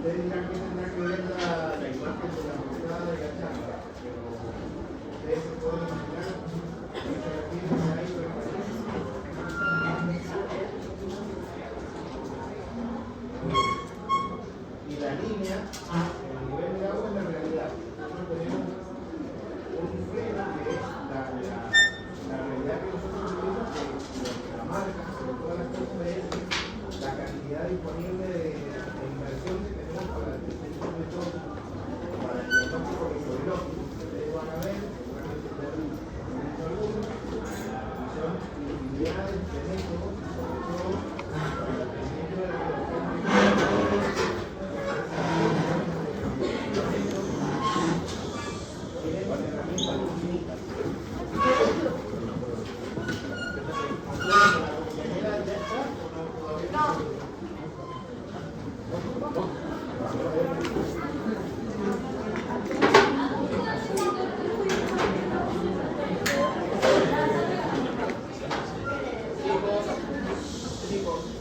Ustedes dirán que tendrá que ver la imagen de la portada de la charla, pero ustedes se pueden imaginar que se refieren a eso. Y la línea, el nivel de agua es la realidad. Nosotros tenemos un freno que es la realidad que nosotros vivimos, que la marca, sobre todas las cosas, es la cantidad disponible de inversión que tenemos para el método, para el diagnóstico microbiológico. Ustedes van a ver, seguramente ya han visto algunos, son infinidades de métodos, sobre todo para el tratamiento de la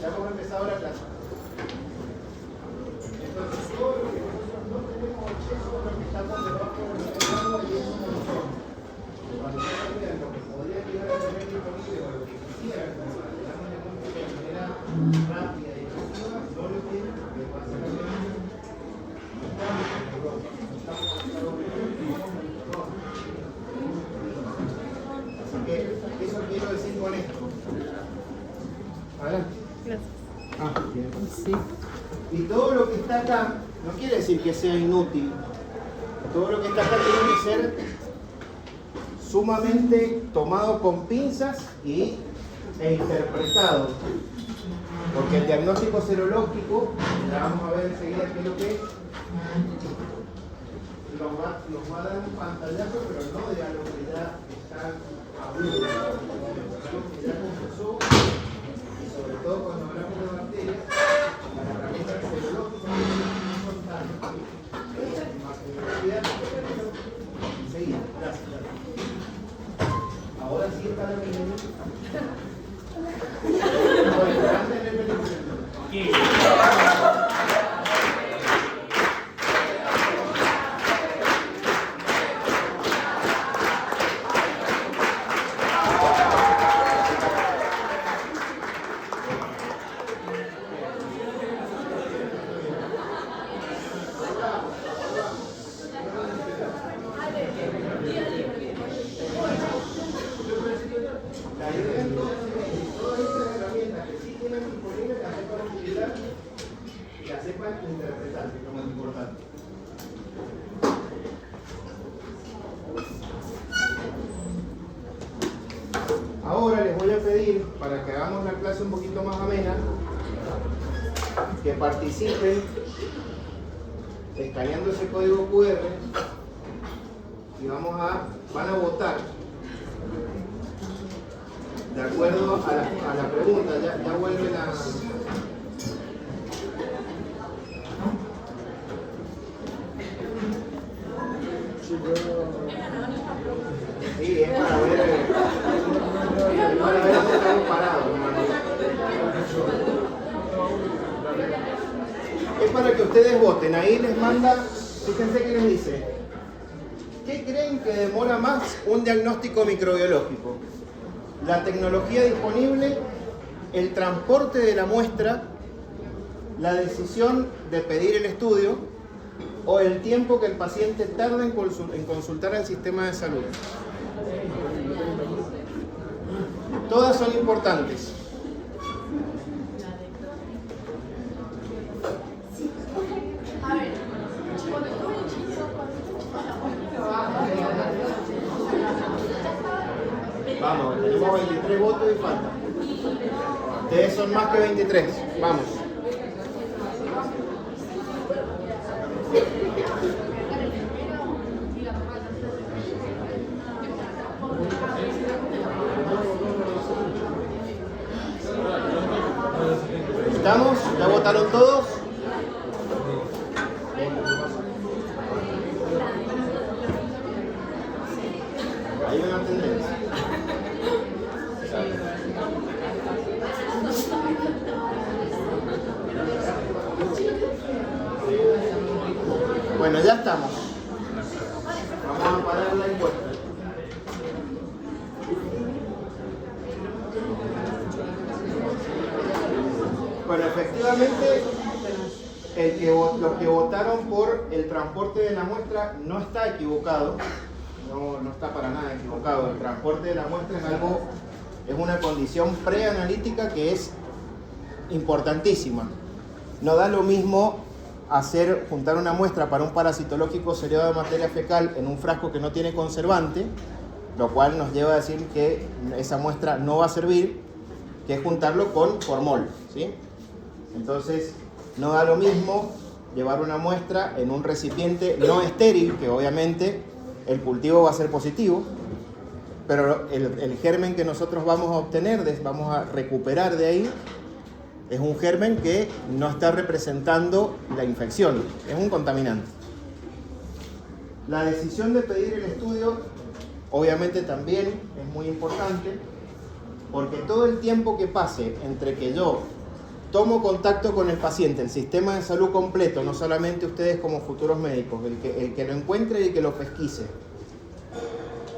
ya hemos empezado la clase. Entonces, todo lo que nosotros no tenemos acceso a lo que está por debajo de nuestro agua y eso no lo son. Cuando se vean lo que podría llegar a tener disponible o lo que quisieran, como para que la diagnóstico de manera rápida y efectiva, no lo tienen porque básicamente no estamos en Europa, no estamos en Europa, así que eso quiero decir con esto. Adelante. Gracias. Bien. Sí. Y todo lo que está acá no quiere decir que sea inútil. Todo lo que está acá tiene que ser sumamente tomado con pinzas e interpretado. Porque el diagnóstico serológico, ya vamos a ver enseguida qué es lo que es, nos va a dar un pantallazo, pero no de algo que ya está hablando, algo que ya comenzó. Sobre todo cuando hablamos de bacterias, las herramientas serológicas no son tan enseguida, gracias. Ahora sí está la bienvenida. Bueno, antes de la idea entonces es todas estas herramientas que sí tienen disponibles, las sepan utilizar y las sepan interpretar, que es lo más importante. Ahora les voy a pedir, para que hagamos la clase un poquito más amena, que participen escaneando ese código QR y van a votar de acuerdo a la pregunta. Ya vuelve la... Sí, es para ver dónde estamos parados. Es para que ustedes voten. Ahí les manda, fíjense que les dice, ¿qué creen que demora más un diagnóstico microbiológico? La tecnología disponible, el transporte de la muestra, la decisión de pedir el estudio o el tiempo que el paciente tarda en consultar al sistema de salud. Todas son importantes. Vamos, tenemos 23 votos y falta. Ustedes son más que 23. Vamos. ¿Estamos? ¿Ya votaron todos? Hay una tendencia. ya estamos. Vamos a parar la encuesta. Bueno, efectivamente, los que votaron por el transporte de la muestra no está equivocado. No está para nada equivocado. El transporte de la muestra es una condición preanalítica que es importantísima. No da lo mismo juntar una muestra para un parasitológico seriado de materia fecal en un frasco que no tiene conservante, lo cual nos lleva a decir que esa muestra no va a servir, que juntarlo con formol, ¿sí? Entonces, no da lo mismo llevar una muestra en un recipiente no estéril, que obviamente el cultivo va a ser positivo, pero el germen que nosotros vamos a obtener, vamos a recuperar de ahí, es un germen que no está representando la infección, es un contaminante. La decisión de pedir el estudio, obviamente también es muy importante, porque todo el tiempo que pase entre que yo tomo contacto con el paciente, el sistema de salud completo, no solamente ustedes como futuros médicos, el que lo encuentre y el que lo pesquise,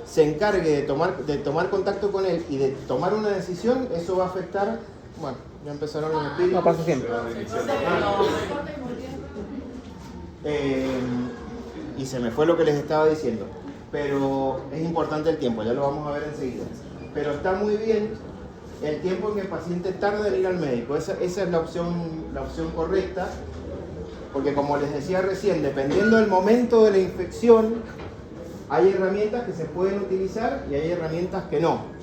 se encargue de tomar contacto con él y de tomar una decisión, eso va a afectar, bueno, ya empezaron los espíritus. No pasa siempre. Y se me fue lo que les estaba diciendo, pero es importante el tiempo, ya lo vamos a ver enseguida. Pero está muy bien el tiempo en que el paciente tarda en ir al médico, esa es la opción correcta, porque como les decía recién, dependiendo del momento de la infección, hay herramientas que se pueden utilizar y hay herramientas que no.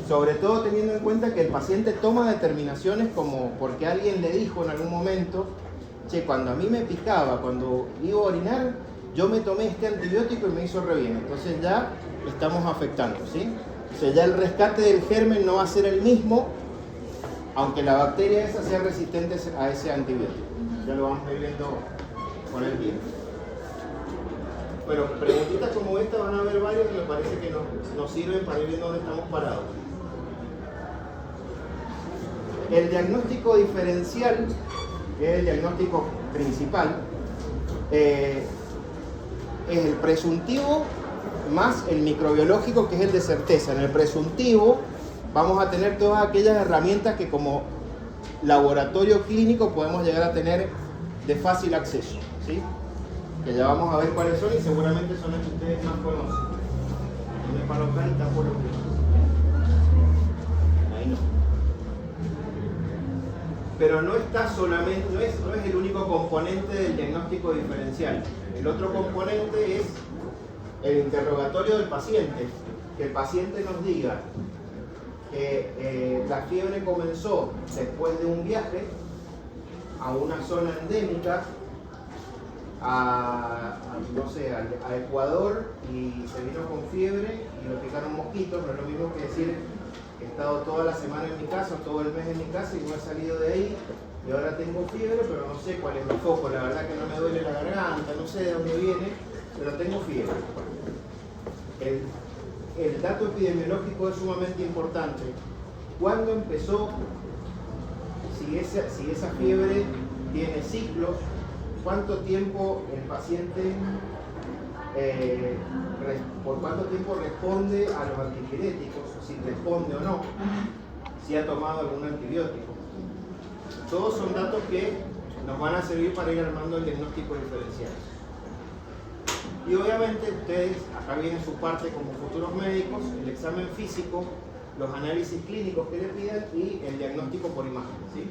Sobre todo teniendo en cuenta que el paciente toma determinaciones como porque alguien le dijo en algún momento, che, cuando a mí me picaba, cuando iba a orinar, yo me tomé este antibiótico y me hizo re bien. Entonces ya estamos afectando, ¿sí? O sea, ya el rescate del germen no va a ser el mismo, aunque la bacteria esa sea resistente a ese antibiótico. Ya lo vamos a ir viendo con el tiempo. Bueno, preguntitas como esta van a haber varias que me parece que nos sirven para ir viendo dónde estamos parados. El diagnóstico diferencial, que es el diagnóstico principal, es el presuntivo más el microbiológico, que es el de certeza. En el presuntivo vamos a tener todas aquellas herramientas que como laboratorio clínico podemos llegar a tener de fácil acceso, ¿sí? Que ya vamos a ver cuáles son y seguramente son las que ustedes más conocen. Me paro acá y tapo los que... Ahí no. Pero no está solamente, no es el único componente del diagnóstico diferencial. El otro componente es el interrogatorio del paciente. Que el paciente nos diga que la fiebre comenzó después de un viaje a una zona endémica, a Ecuador, y se vino con fiebre y lo picaron mosquitos. No es lo mismo que decir que he estado toda la semana en mi casa, todo el mes en mi casa y no he salido de ahí y ahora tengo fiebre, pero no sé cuál es mi foco. La verdad que no me duele la garganta, no sé de dónde viene, pero tengo fiebre. El dato epidemiológico es sumamente importante. ¿Cuándo empezó? Si esa fiebre tiene ciclos, ¿cuánto tiempo el paciente, por cuánto tiempo responde a los antipiréticos? Si responde o no, si ha tomado algún antibiótico. Todos son datos que nos van a servir para ir armando el diagnóstico diferencial. Y obviamente ustedes, acá viene su parte como futuros médicos, el examen físico, los análisis clínicos que le pidan y el diagnóstico por imagen, ¿sí?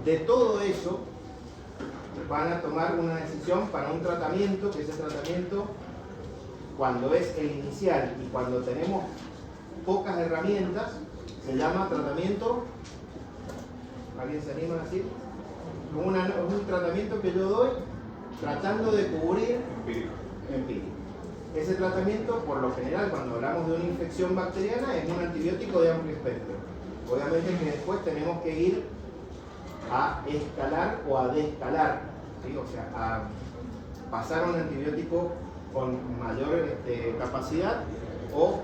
De todo eso van a tomar una decisión para un tratamiento, que ese tratamiento, cuando es el inicial y cuando tenemos pocas herramientas, se llama tratamiento, ¿alguien se anima a decir? Es un tratamiento que yo doy tratando de cubrir empírico. Ese tratamiento, por lo general, cuando hablamos de una infección bacteriana, es un antibiótico de amplio espectro. Obviamente que después tenemos que ir a escalar o a descalar, ¿sí? O sea, a pasar a un antibiótico con mayor capacidad o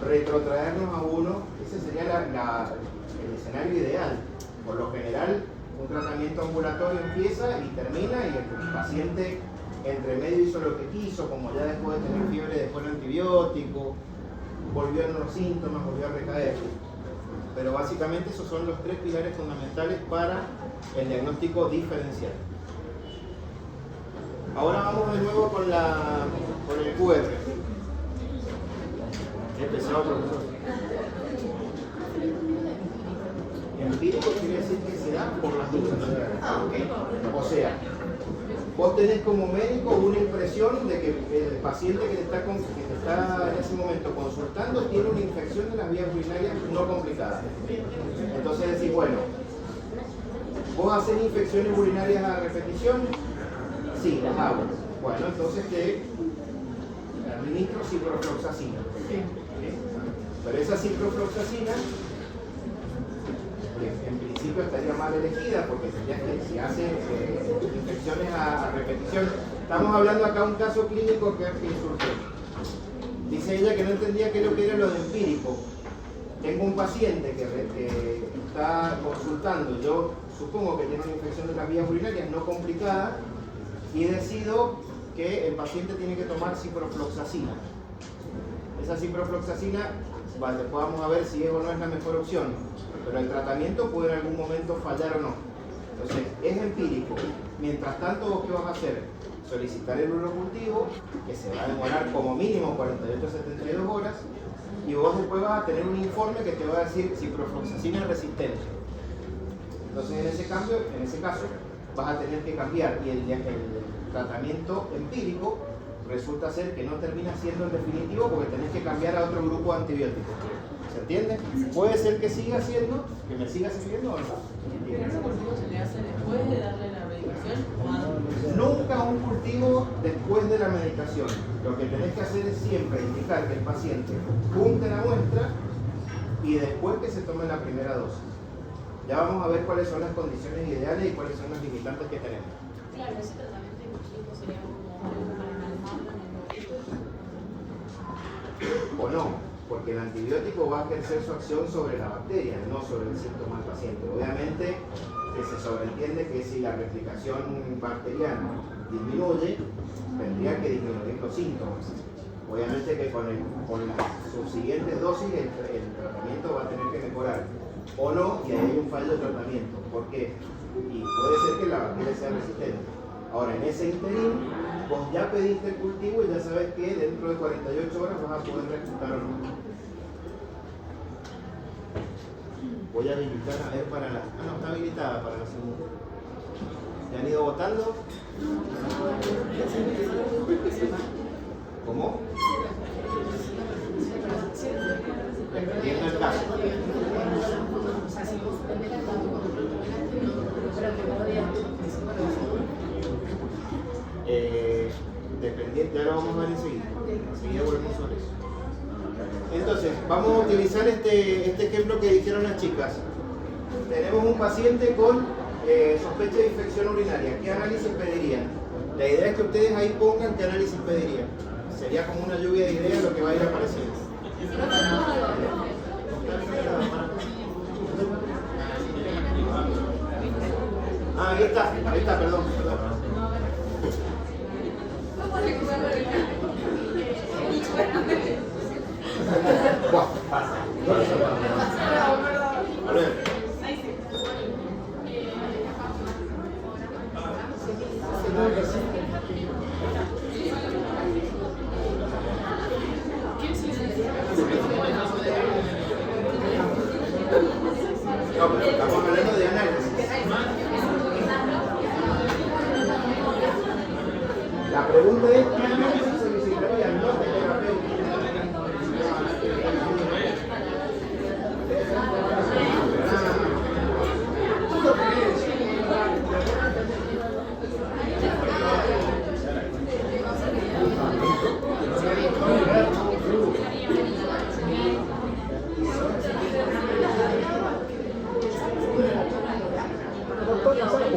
retrotraernos a uno. Ese sería el escenario ideal. Por lo general, Un tratamiento ambulatorio empieza y termina y el paciente entre medio hizo lo que quiso, como ya dejó de tener fiebre después del antibiótico, volvió a los síntomas, volvió a recaer. Pero básicamente esos son los 3 pilares fundamentales para el diagnóstico diferencial. Ahora vamos de nuevo con el QR. Empezamos, profesor. Empírico quiere decir que se da por las dudas. ¿Okay? O sea, vos tenés como médico una impresión de que el paciente que te está en ese momento consultando tiene una infección de las vías urinarias no complicada. Entonces decís, bueno, ¿vos haces infecciones urinarias a repetición? Sí, las hago. Bueno, entonces te administro ciprofloxacina. ¿Okay? Pero esa ciprofloxacina en principio estaría mal elegida porque tendrías que, si hace infecciones a repetición. Estamos hablando acá de un caso clínico que surgió. Dice ella que no entendía qué es lo que era lo de empírico. Tengo un paciente que está consultando, yo supongo que tiene una infección de las vías urinarias no complicada y decido que el paciente tiene que tomar ciprofloxacina. Esa ciprofloxacina, después vamos a ver si es o no es la mejor opción, pero el tratamiento puede en algún momento fallar o no. Entonces, es empírico. Mientras tanto, ¿vos qué vas a hacer? Solicitar el urocultivo, que se va a demorar como mínimo 48 a 72 horas, y vos después vas a tener un informe que te va a decir ciprofloxacina resistente. Entonces, en ese caso, vas a tener que cambiar, y el tratamiento empírico resulta ser que no termina siendo el definitivo porque tenés que cambiar a otro grupo de antibióticos. ¿Se entiende? Puede ser que siga siendo, que me siga sirviendo o no. ¿Ese cultivo se le hace después de darle la medicación o antes? Nunca un cultivo después de la medicación. Lo que tenés que hacer es siempre indicar que el paciente junte la muestra y después que se tome la primera dosis. Ya vamos a ver cuáles son las condiciones ideales y cuáles son las limitantes que tenemos. Claro, ese tratamiento inclusive sería como algo para manejarlo en el momento. O no, porque el antibiótico va a ejercer su acción sobre la bacteria, no sobre el síntoma del paciente. Obviamente que se sobreentiende que si la replicación bacteriana disminuye, tendría que disminuir los síntomas. Obviamente que con las subsiguientes dosis el tratamiento va a tener que mejorar. O no, y ahí hay un fallo de tratamiento. ¿Por qué? Y puede ser que la bacteria sea resistente. Ahora, en ese interín, vos ya pediste el cultivo y ya sabes que dentro de 48 horas vas a poder reclutar o no. Voy a habilitar a ver para la... Ah, no, está habilitada para la segunda. ¿Ya han ido votando? ¿Cómo? Dependiendo del caso. Dependiente, ahora vamos a ver enseguida. Enseguida volvemos sobre eso. Entonces, vamos a utilizar este ejemplo que dijeron las chicas. Tenemos un paciente con sospecha de infección urinaria. ¿Qué análisis pedirían? La idea es que ustedes ahí pongan qué análisis pedirían. Sería como una lluvia de ideas lo que va a ir apareciendo. Ah, ahí está, perdón. A ver. No, pero estamos hablando de análisis. La pregunta es, ¿qué análisis solicitaría no terapéutico?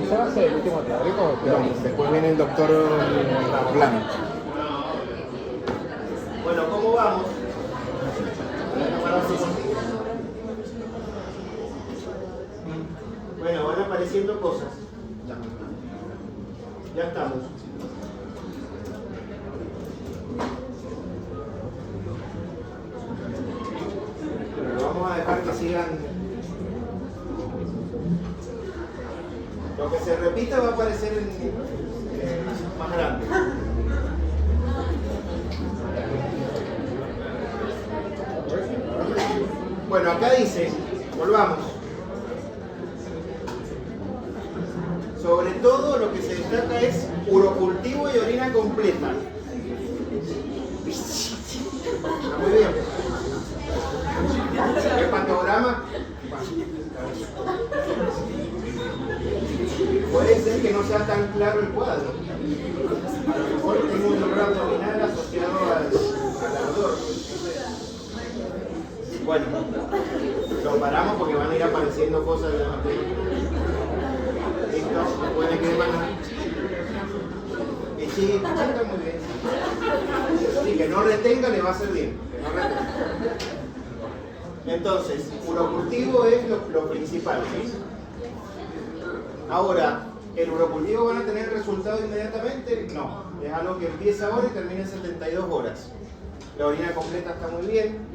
¿Usted hace el último teórico? No, después viene el doctor Blanco. Bueno, ¿cómo vamos? Bueno, van a apareciendo cosas. Ya estamos. Pero vamos a dejar que sigan. Lo que se repita va a aparecer más grande. Bueno, acá dice, volvamos. Sobre todo lo que se destaca es urocultivo y orina completa. Está muy bien. El patograma puede ser que no sea tan claro el cuadro. A lo mejor tengo un dolor abdominal asociado al ardor. Bueno, lo paramos porque van a ir apareciendo cosas de la materia. Listo, puede que van a... Y sí, está muy bien. Sí, que no retenga le va a hacer bien. Que no retenga. Entonces, urocultivo es lo principal, ¿sí? Ahora, ¿el urocultivo van a tener resultado inmediatamente? No. Es algo que empieza ahora y termina en 72 horas. La orina completa está muy bien.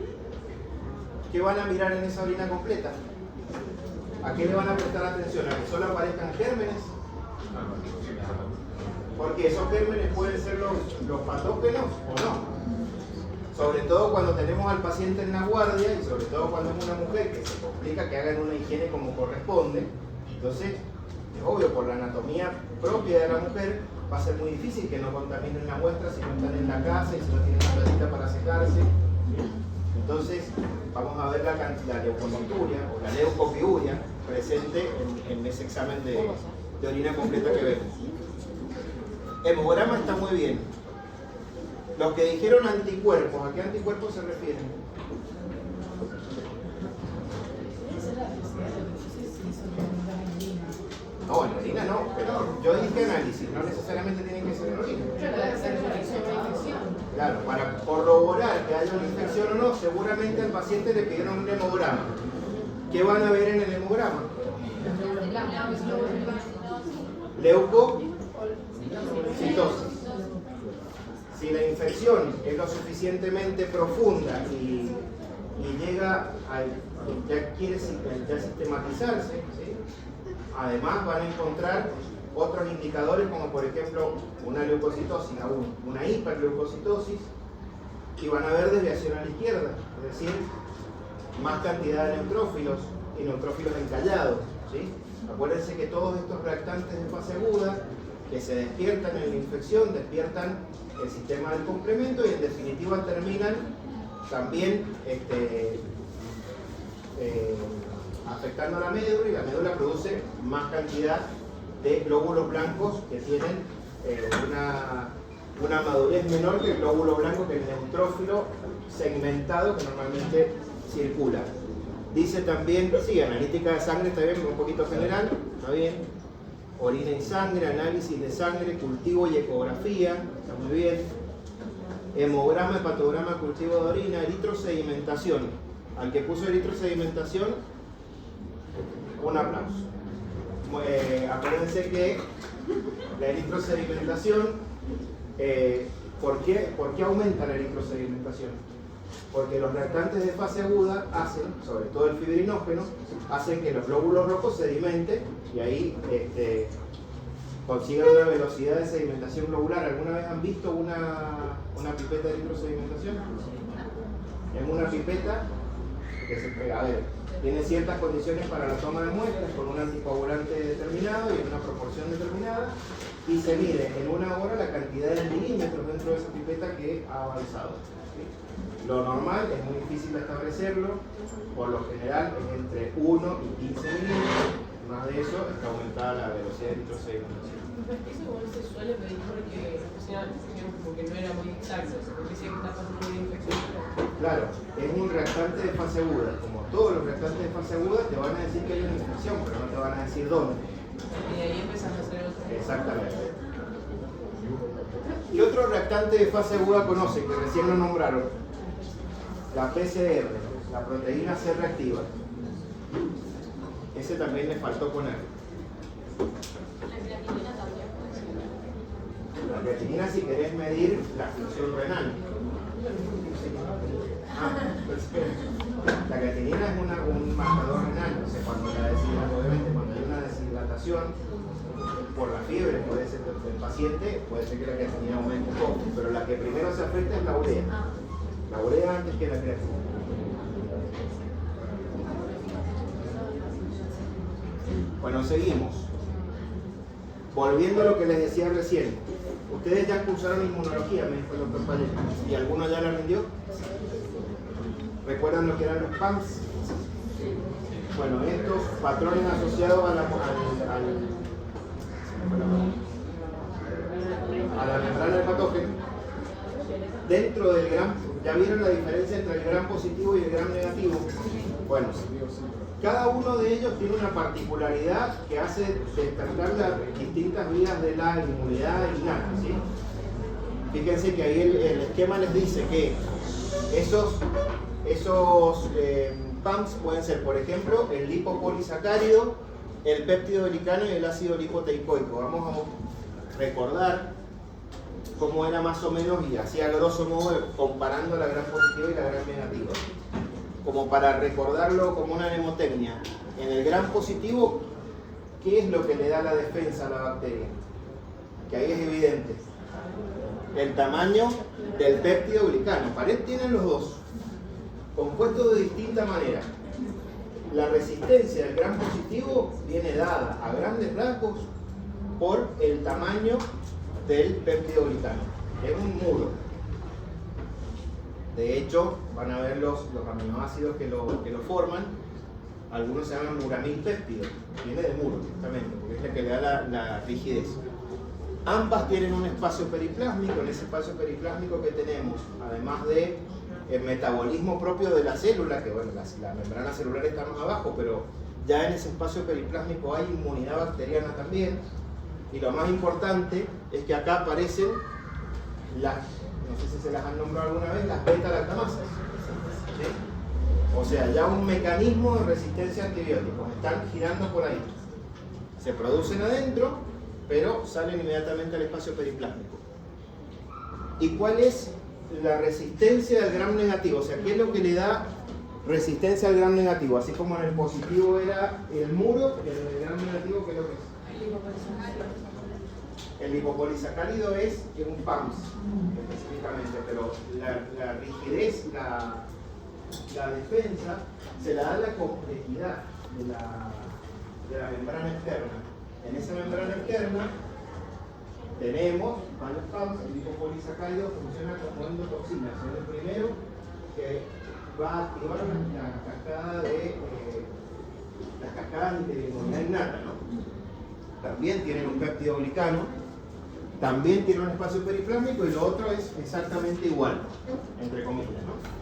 ¿Qué van a mirar en esa orina completa? ¿A qué le van a prestar atención? ¿A que solo aparezcan gérmenes? Porque esos gérmenes pueden ser los patógenos o no. Sobre todo cuando tenemos al paciente en la guardia y sobre todo cuando es una mujer que se complica que hagan una higiene como corresponde. Entonces, es obvio, por la anatomía propia de la mujer, va a ser muy difícil que no contaminen la muestra si no están en la casa y si no tienen una plantita para secarse. Entonces, vamos a ver la leucocituria o la leucopiuria presente en ese examen de orina completa que vemos. Hemograma está muy bien. Los que dijeron anticuerpos, ¿a qué anticuerpos se refieren? No, en orina no, pero yo dije análisis, no necesariamente tienen que ser en orina. Claro, para corroborar que haya una infección o no, seguramente al paciente le pidieron un hemograma. ¿Qué van a ver en el hemograma? Leucocitosis. Si la infección es lo suficientemente profunda y llega a ya quiere ya sistematizarse, ¿sí? Además van a encontrar otros indicadores como por ejemplo una leucocitosis, una hiperleucocitosis, y van a ver desviación a la izquierda, es decir, más cantidad de neutrófilos y neutrófilos encallados, ¿sí? Acuérdense que todos estos reactantes de fase aguda que se despiertan en la infección, despiertan el sistema del complemento y en definitiva terminan también afectando a la médula, y la médula produce más cantidad de glóbulos blancos que tienen una madurez menor que el glóbulo blanco, que es el neutrófilo segmentado que normalmente circula. Dice también, sí, analítica de sangre está bien, un poquito general, está bien. Orina y sangre, análisis de sangre, cultivo y ecografía, está muy bien. Hemograma, hepatograma, cultivo de orina, eritrosedimentación. Al que puso eritrosedimentación, un aplauso. Acuérdense que la eritrosedimentación, ¿por qué aumenta la eritrosedimentación? Porque los reactantes de fase aguda hacen, sobre todo el fibrinógeno, hacen que los glóbulos rojos sedimenten y ahí consigan una velocidad de sedimentación globular. ¿Alguna vez han visto una pipeta de eritrosedimentación? Es una pipeta que se pega, a ver, tiene ciertas condiciones para la toma de muestras con un anticoagulante determinado y en una proporción determinada, y se mide en una hora la cantidad de milímetros dentro de esa pipeta que ha avanzado. Lo normal es muy difícil de establecerlo, por lo general es entre 1 y 15 milímetros, más de eso está aumentada la velocidad de eritrosedimentación. Eso igual se suele pedir porque no era muy exacto, porque decía que está pasando una infección. Claro, es un reactante de fase aguda. Como todos los reactantes de fase aguda te van a decir que hay una infección, pero no te van a decir dónde. Y ahí empezás a hacer otro. Exactamente. ¿Qué otro reactante de fase aguda conocen que recién lo nombraron? La PCR, la proteína C reactiva. Ese también les faltó poner. creatinina también puede ser. La creatinina si querés medir la función renal. La creatinina es un marcador renal, o sea, cuando obviamente cuando hay una deshidratación por la fiebre puede ser del paciente, puede ser que la creatinina aumente un poco, pero la que primero se afecta es la urea. La urea antes que la creatinina. Bueno, seguimos. Volviendo a lo que les decía recién, ustedes ya cursaron inmunología, me dijo el doctor Paleta, ¿y alguno ya la rindió? ¿Recuerdan lo que eran los PAMS? Bueno, estos patrones asociados a la membrana del patógeno, dentro del gram, ¿ya vieron la diferencia entre el gram positivo y el gram negativo? Bueno, cada uno de ellos tiene una particularidad que hace despertar las distintas vías de la inmunidad innata, ¿sí? Fíjense que ahí el esquema les dice que esos PAMs pueden ser, por ejemplo, el lipopolisacárido, el péptido glicano y el ácido lipoteicoico. Vamos a recordar cómo era más o menos, y así a grosso modo, comparando la gram positiva y la gram negativa. Como para recordarlo como una mnemotecnia. En el gram positivo, ¿qué es lo que le da la defensa a la bacteria? Que ahí es evidente. El tamaño del péptido glicano. Pared tienen los dos, compuestos de distinta manera. La resistencia del gram positivo viene dada a grandes rasgos por el tamaño del péptido glicano. Es un muro. De hecho, van a ver los aminoácidos que lo forman. Algunos se llaman muramilpéptido. Viene de muro, justamente, porque es la que le da la rigidez. Ambas tienen un espacio periplásmico. En ese espacio periplásmico que tenemos, además de el metabolismo propio de la célula, que bueno, la membrana celular está más abajo, pero ya en ese espacio periplásmico hay inmunidad bacteriana también. Y lo más importante es que acá aparecen las, no sé si se las han nombrado alguna vez, las beta-lactamasas. ¿Sí? O sea, ya un mecanismo de resistencia a antibióticos. Están girando por ahí. Se producen adentro, pero salen inmediatamente al espacio periplásmico. ¿Y cuál es la resistencia del gram negativo? O sea, ¿qué es lo que le da resistencia al gram negativo? Así como en el positivo era el muro, en el gram negativo, ¿qué es lo que es? El lipopolisacárido es un PAMS específicamente, pero la rigidez, la defensa, se la da la complejidad de la membrana externa. En esa membrana externa tenemos varios PAMs. El lipopolisacárido funciona como endotoxina, es el primero que va a activar las cascadas de inmunidad innata, ¿no? También tienen un péptido glicano, también tiene un espacio periplásmico, y lo otro es exactamente igual, entre comillas, ¿no?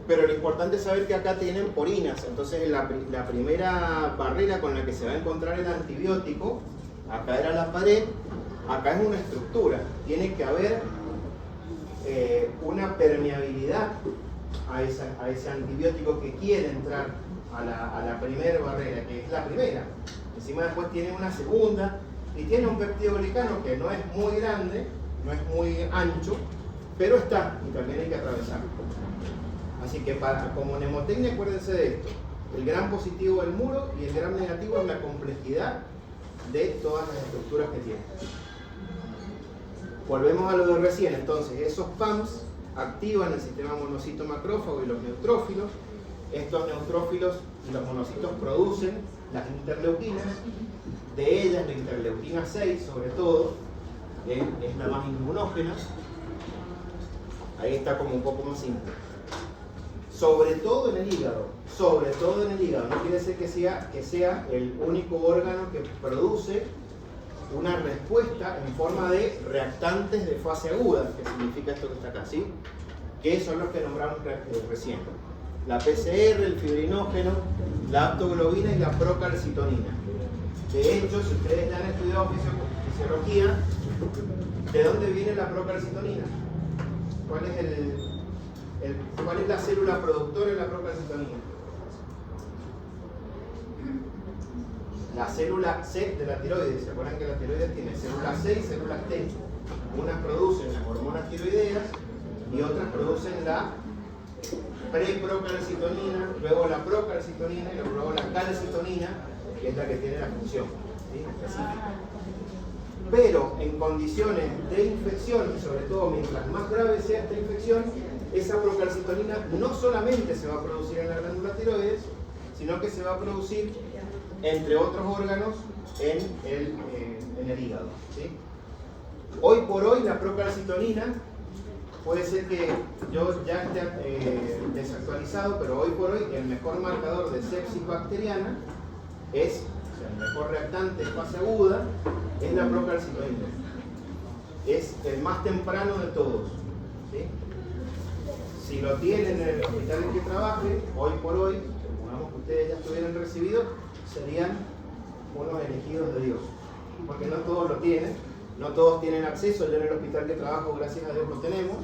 Pero lo importante es saber que acá tienen porinas. Entonces la primera barrera con la que se va a encontrar el antibiótico, acá era la pared, acá es una estructura. Tiene que haber una permeabilidad a ese antibiótico que quiere entrar a la primera barrera, que es la primera. Encima después tiene una segunda y tiene un péptido glicano que no es muy grande, no es muy ancho, pero está, y también hay que atravesarlo. Así que como mnemotecnia, acuérdense de esto: el gram positivo es el muro y el gram negativo es la complejidad de todas las estructuras que tiene. Volvemos a lo de recién. Entonces, esos PAMs activan el sistema monocito macrófago y los neutrófilos. Estos neutrófilos y los monocitos producen las interleuquinas. De ellas, la interleuquina 6, sobre todo, es la más inmunógena. Ahí está como un poco más simple. Sobre todo en el hígado, no quiere decir que sea el único órgano que produce una respuesta en forma de reactantes de fase aguda, que significa esto que está acá, ¿sí? Que son los que nombramos recién: la PCR, el fibrinógeno, la aptoglobina y la procalcitonina. De hecho, si ustedes ya han estudiado fisiología, ¿de dónde viene la procalcitonina? ¿Cuál es la célula productora de la procalcitonina? la célula C de la tiroides. ¿Se acuerdan que la tiroides tiene células C y células T? Unas producen las hormonas tiroideas y otras producen la preprocalcitonina, luego la procalcitonina y luego la calcitonina, que es la que tiene la función, ¿sí?, específica. Pero en condiciones de infección, y sobre todo mientras más grave sea esta infección, esa procalcitonina no solamente se va a producir en la glándula tiroides, sino que se va a producir entre otros órganos en el hígado, ¿sí? Hoy por hoy la procalcitonina puede ser que yo ya esté desactualizado, pero hoy por hoy el mejor marcador de sepsis bacteriana es, o sea, el mejor reactante de fase aguda es la procalcitonina. Es el más temprano de todos, ¿sí? Si lo tienen en el hospital en que trabaje, hoy por hoy, supongamos que ustedes ya estuvieran recibidos, serían unos elegidos de Dios, porque no todos lo tienen, no todos tienen acceso. Yo en el hospital que trabajo, gracias a Dios, lo tenemos.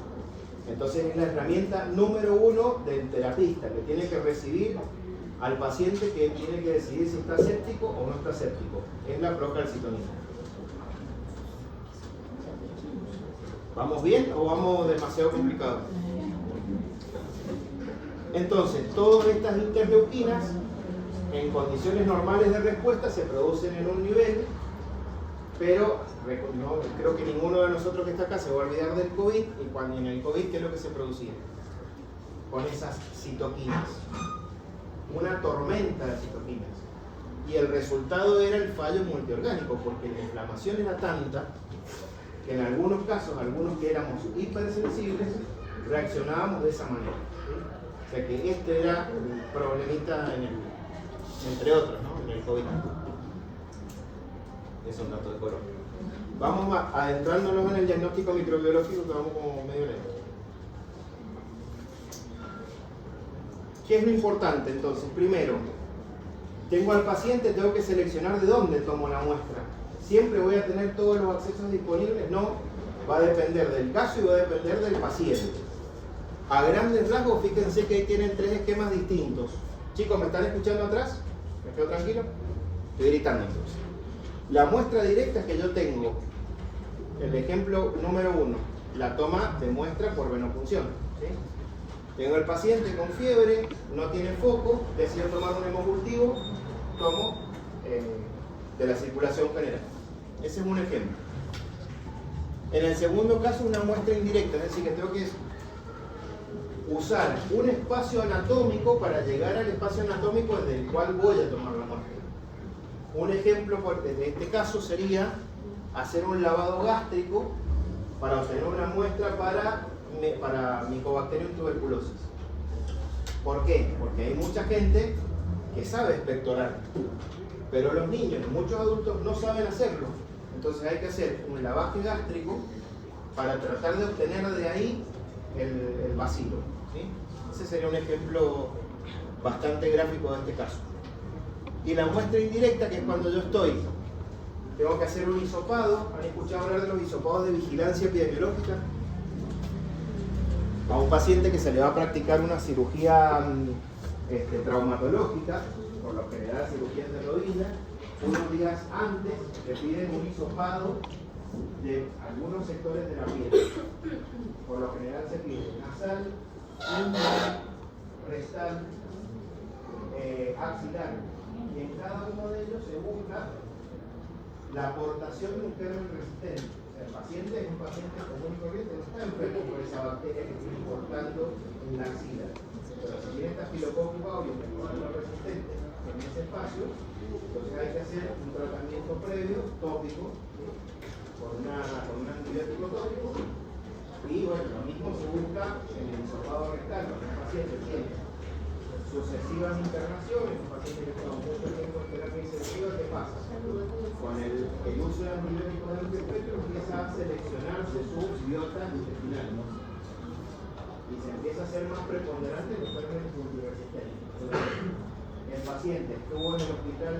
Entonces es la herramienta número 1 del terapista, que tiene que recibir al paciente, que tiene que decidir si está séptico o no está séptico. Es la procalcitonina. ¿Vamos bien o vamos demasiado complicados? Entonces, todas estas interleuquinas, en condiciones normales de respuesta, se producen en un nivel, pero no, creo que ninguno de nosotros que está acá se va a olvidar del COVID. Y cuando en el COVID, ¿qué es lo que se producía? Con esas citoquinas. Una tormenta de citoquinas. Y el resultado era el fallo multiorgánico, porque la inflamación era tanta que en algunos casos, algunos que éramos hipersensibles, reaccionábamos de esa manera, ¿sí? O sea que este era un problemita entre otros, ¿no?, en el COVID. Es un dato de color. Vamos adentrándonos en el diagnóstico microbiológico, que vamos como medio lento. ¿Qué es lo importante entonces? Primero, tengo al paciente, tengo que seleccionar de dónde tomo la muestra. ¿Siempre voy a tener todos los accesos disponibles? No, va a depender del caso y va a depender del paciente. A grandes rasgos, fíjense que ahí tienen 3 esquemas distintos. Chicos, ¿me están escuchando atrás? ¿Me quedo tranquilo? Estoy gritando entonces. La muestra directa que yo tengo, el ejemplo número 1, la toma de muestra por venopunción, ¿sí? Tengo el paciente con fiebre, no tiene foco, decido tomar un hemocurtivo, tomo de la circulación general. Ese es un ejemplo. En el segundo caso, una muestra indirecta, es decir, que tengo que usar un espacio anatómico para llegar al espacio anatómico desde el cual voy a tomar la muestra. Un ejemplo de este caso sería hacer un lavado gástrico para obtener una muestra para Mycobacterium tuberculosis. ¿Por qué? Porque hay mucha gente que sabe expectorar, pero los niños y muchos adultos no saben hacerlo. Entonces hay que hacer un lavaje gástrico para tratar de obtener de ahí el bacilo, ¿sí? Ese sería un ejemplo bastante gráfico de este caso. Y la muestra indirecta, que es cuando yo tengo que hacer un hisopado. ¿Han escuchado hablar de los hisopados de vigilancia epidemiológica? A un paciente que se le va a practicar una cirugía traumatológica, por lo general cirugías de rodilla, unos días antes le piden un hisopado de algunos sectores de la piel. Por lo general se pide nasal, inguinal, restal, axilar. Y en cada uno de ellos se busca la aportación de un germen resistente. O sea, el paciente es un paciente común y corriente, no está enfermo por esa bacteria que tiene importando en la axila. Pero si tiene estafilococcus aureus, que no es resistente en ese espacio, entonces hay que hacer un tratamiento previo, tópico, ¿sí?, con un antibiótico tópico. Y bueno, lo mismo se busca en el hisopado rectal, cuando el paciente tiene sucesivas internaciones, un paciente que toma mucho tiempo en terapia intensiva, ¿qué pasa? Con el uso de antibióticos del antiespectro empieza a seleccionarse su biota intestinal, ¿no? Y se empieza a ser más preponderante los gérmenes multiresistentes. El paciente estuvo en el hospital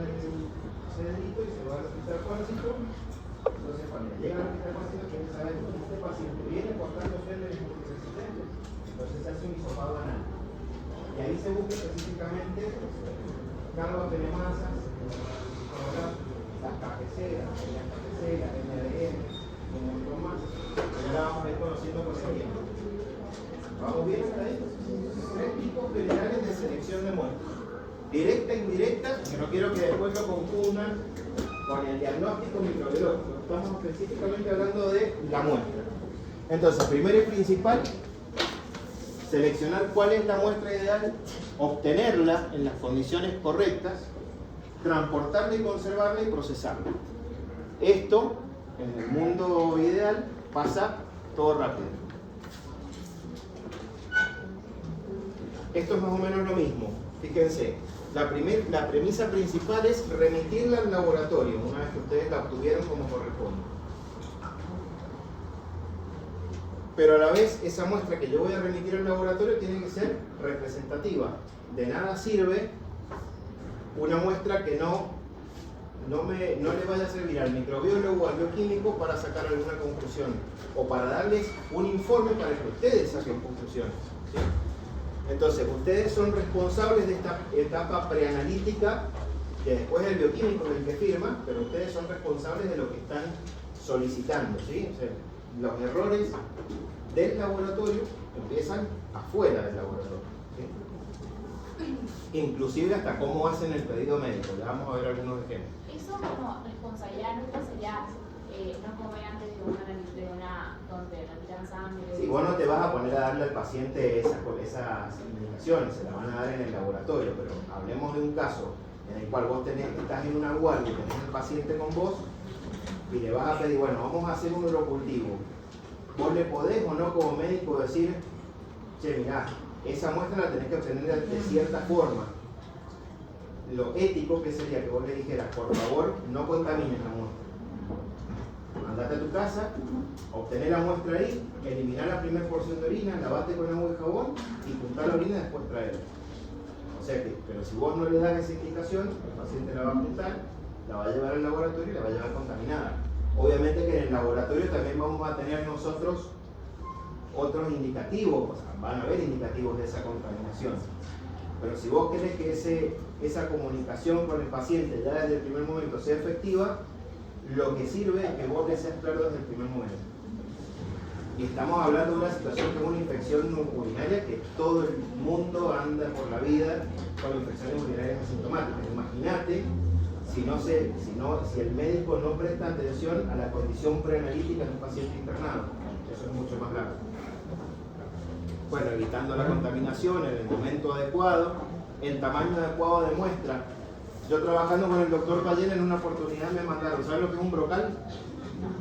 Cedrito y se va al hospital Juancito. Entonces, cuando llega al hospital Juancito, quiere saber si este paciente viene portando gérmenes multiresistentes, entonces se hace un hisopado anal. Y ahí se busca específicamente carbapenemasas, las KPC, las NADN, un montón más. Ya la vamos a ir conociendo con el tiempo. ¿Vamos bien hasta ahí? 3 tipos generales de selección de muestras. Directa e indirecta, que no quiero que después lo confundan con el diagnóstico microbiológico. Estamos específicamente hablando de la muestra. Entonces, primero y principal, seleccionar cuál es la muestra ideal, obtenerla en las condiciones correctas, transportarla y conservarla y procesarla. Esto, en el mundo ideal, pasa todo rápido. Esto es más o menos lo mismo. Fíjense, la premisa principal es remitirla al laboratorio, una vez que ustedes la obtuvieron como corresponde. Pero a la vez, esa muestra que yo voy a remitir al laboratorio tiene que ser representativa. De nada sirve una muestra que no le vaya a servir al microbiólogo o al bioquímico para sacar alguna conclusión o para darles un informe para que ustedes saquen conclusiones, ¿sí? Entonces, ustedes son responsables de esta etapa preanalítica, que después el bioquímico es el que firma, pero ustedes son responsables de lo que están solicitando, ¿sí? O sea, los errores del laboratorio empiezan afuera del laboratorio, ¿sí? Inclusive hasta cómo hacen el pedido médico. Ya vamos a ver algunos ejemplos. Eso como responsabilidad nuestra sería no comer antes de una donde retiran sangre. Si vos no te vas a poner a darle al paciente esas indicaciones, se las van a dar en el laboratorio, pero hablemos de un caso en el cual vos estás en una guardia y tenés al paciente con vos y le vas a pedir, bueno, vamos a hacer un urocultivo. Vos le podés o no como médico decir, che, mirá, esa muestra la tenés que obtener de cierta forma. Lo ético que sería que vos le dijeras, por favor, no contamines la muestra. Andate a tu casa, obtener la muestra ahí, eliminar la primera porción de orina, lavate con agua y jabón y juntar la orina y después traerla. O sea que, pero si vos no le das esa indicación, el paciente la va a juntar, la va a llevar al laboratorio y la va a llevar contaminada. Obviamente que en el laboratorio también vamos a tener nosotros otros indicativos, o sea, van a haber indicativos de esa contaminación. Pero si vos querés que esa comunicación con el paciente ya desde el primer momento sea efectiva, lo que sirve es que vos le seas claro desde el primer momento. Y estamos hablando de una situación que es una infección urinaria que todo el mundo anda por la vida con infecciones urinarias asintomáticas. Imagínate si el médico no presta atención a la condición preanalítica de un paciente internado. Eso es mucho más grave. Bueno, evitando la contaminación en el momento adecuado, el tamaño adecuado de muestra. Yo trabajando con el doctor Payén en una oportunidad me mandaron, ¿sabes lo que es un brocal?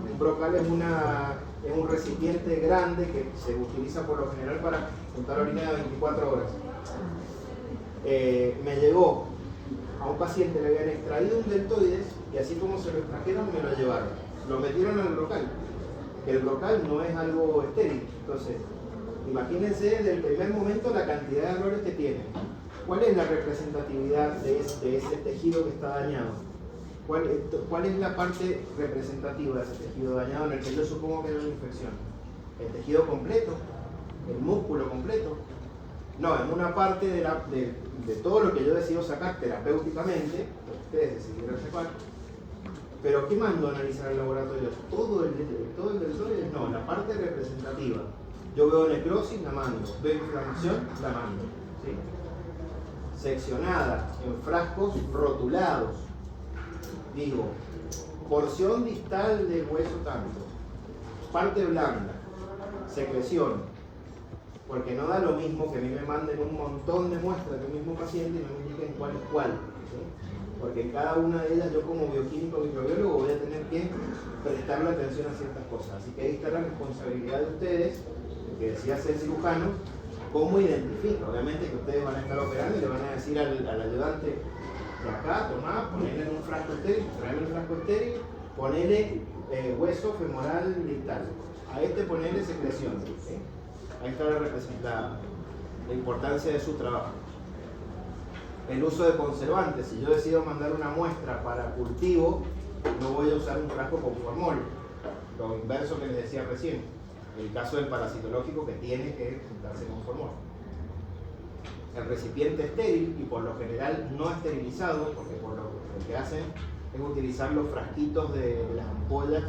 Un brocal es un recipiente grande que se utiliza por lo general para juntar orina de 24 horas. Me llegó a un paciente, le habían extraído un deltoides y así como se lo extrajeron me lo llevaron. Lo metieron al brocal. El brocal no es algo estéril, entonces imagínense desde el primer momento la cantidad de errores que tiene. ¿Cuál es la representatividad de ese tejido que está dañado? ¿Cuál es la parte representativa de ese tejido dañado en el que yo supongo que hay una infección? ¿El tejido completo? ¿El músculo completo? No, en una parte de todo lo que yo decido sacar terapéuticamente, ustedes decidieron sacar. Pero ¿qué mando a analizar el laboratorio? ¿Todo el deltoides? No, la parte representativa. Yo veo necrosis, la mando. Veo inflamación, la mando. ¿Sí? Seccionada en frascos rotulados. Digo, porción distal del hueso tanto, parte blanda, secreción, porque no da lo mismo que a mí me manden un montón de muestras del mismo paciente y no me indiquen cuál es cuál, ¿sí? Porque en cada una de ellas yo como bioquímico microbiólogo voy a tener que prestarle atención a ciertas cosas, así que ahí está la responsabilidad de ustedes, que decía ser cirujano, cómo identifica. Obviamente que ustedes van a estar operando y le van a decir al ayudante de acá, tomá, ponele en un frasco estéril, traeme el frasco estéril, ponele hueso femoral distal, a este ponele secreción. ¿Sí? Ahí está la importancia de su trabajo. El uso de conservantes. Si yo decido mandar una muestra para cultivo, no voy a usar un frasco con formol, lo inverso que les decía recién. El caso del parasitológico que tiene que juntarse con formol. El recipiente estéril y por lo general no esterilizado, porque por lo que hacen es utilizar los frasquitos de las ampollas